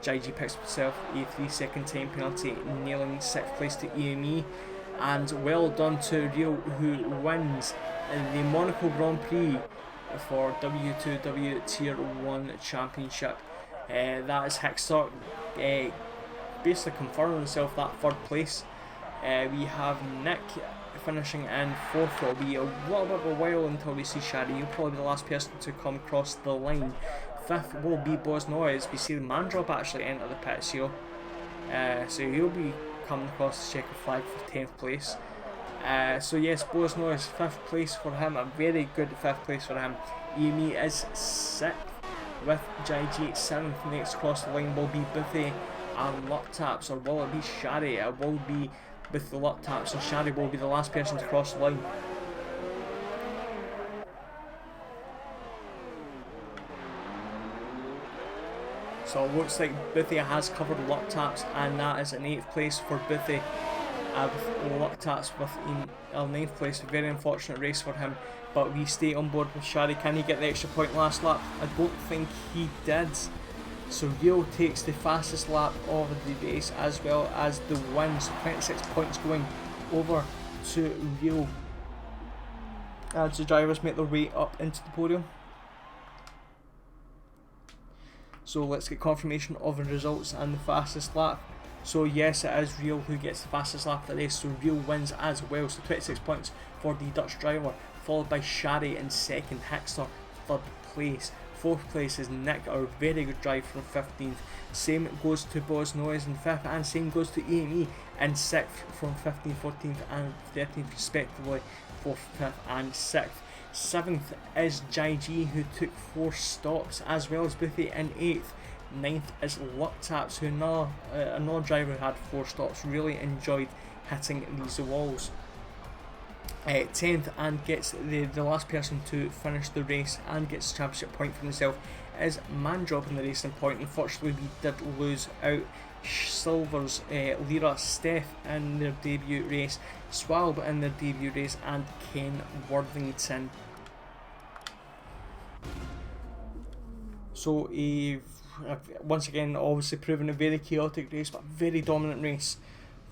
Jaiji picks himself a 3-second time penalty, nailing 6th place to EME, and well done to Rio, who wins the Monaco Grand Prix for W2W Tier 1 Championship. That is Hickster basically confirming himself that 3rd place. We have Nick finishing in 4th. It'll be a little bit of a while until we see Shadi. He'll probably be the last person to come across the line. 5th will be Bosnoy. We see the Mandrop actually enter the pits here. So he'll be coming across the checker flag for 10th place. So yes, Bosnoy's 5th place for him. A very good 5th place for him. EME is 6th with Jaiji 7th. Next across the line will be Boothie and Luktats, or will it be Shari? It will be with the Luktats, so Shari will be the last person to cross the line. So it looks like Boothie has covered Luktats, and that is an 8th place for Boothie. With Luktats with a 9th place. A very unfortunate race for him, but we stay on board with Shari. Can he get the extra point last lap? I don't think he did. So Rio takes the fastest lap of the race as well as the win. So 26 points going over to Rio as the drivers make their way up into the podium. So let's get confirmation of the results and the fastest lap. So yes, it is Rio who gets the fastest lap of the race, so Rio wins as well. So 26 points for the Dutch driver, followed by Shari in 2nd, Hickster 3rd place. 4th place is Nick, our very good drive from 15th. Same goes to Bosnoyes in 5th, and same goes to EME in 6th from 15th, 14th and 13th respectively. 4th, 5th and 6th. 7th is Jaiji, who took 4 stops, as well as Boothie in 8th. 9th is Luktats, who another driver who had 4 stops, really enjoyed hitting these walls. 10th and gets the last person to finish the race and gets the championship point for himself is Mandrop in the racing point. Unfortunately, we did lose out Silver's Lyra Steph in their debut race, Swalb in their debut race, and Ken Worthington. So once again, obviously proven a very chaotic race, but very dominant race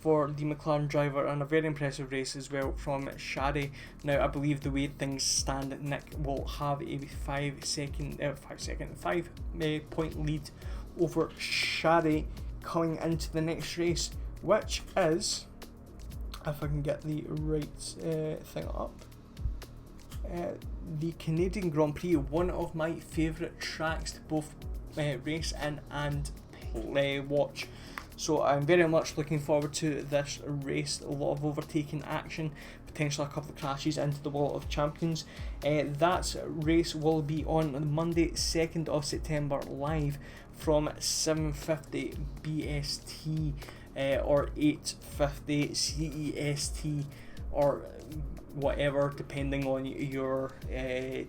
for the McLaren driver, and a very impressive race as well from Shadi. Now I believe the way things stand, Nick will have a 5 point lead over Shadi coming into the next race, which is, if I can get the right thing up, the Canadian Grand Prix, one of my favourite tracks to both race in and watch. So I'm very much looking forward to this race. A lot of overtaking action, potentially a couple of crashes into the Wall of Champions. That race will be on Monday 2nd of September live from 7:50 BST or 8:50 CEST or whatever, depending on your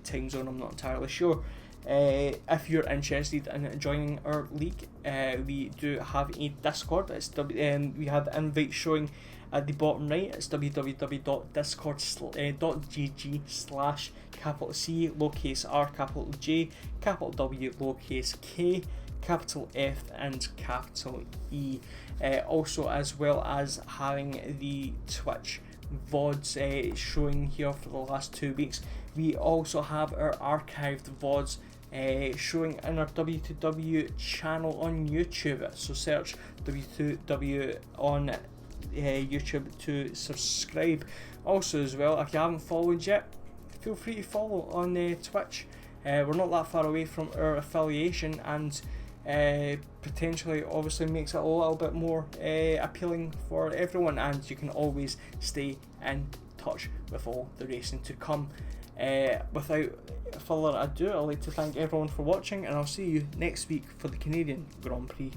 time zone. I'm not entirely sure. If you're interested in joining our league, we do have a Discord. We have the invite showing at the bottom right. It's www.discord.gg/C lowercase r, capital J, capital W, lowercase k, capital F and capital E. Also, as well as having the Twitch VODs showing here for the last 2 weeks. We also have our archived VODs showing in our W2W channel on YouTube. So search W2W on YouTube to subscribe. Also, as well, if you haven't followed yet, feel free to follow on Twitch. We're not that far away from our affiliation, and potentially obviously makes it a little bit more appealing for everyone, and you can always stay in touch with all the racing to come. Without further ado, I'd like to thank everyone for watching, and I'll see you next week for the Canadian Grand Prix.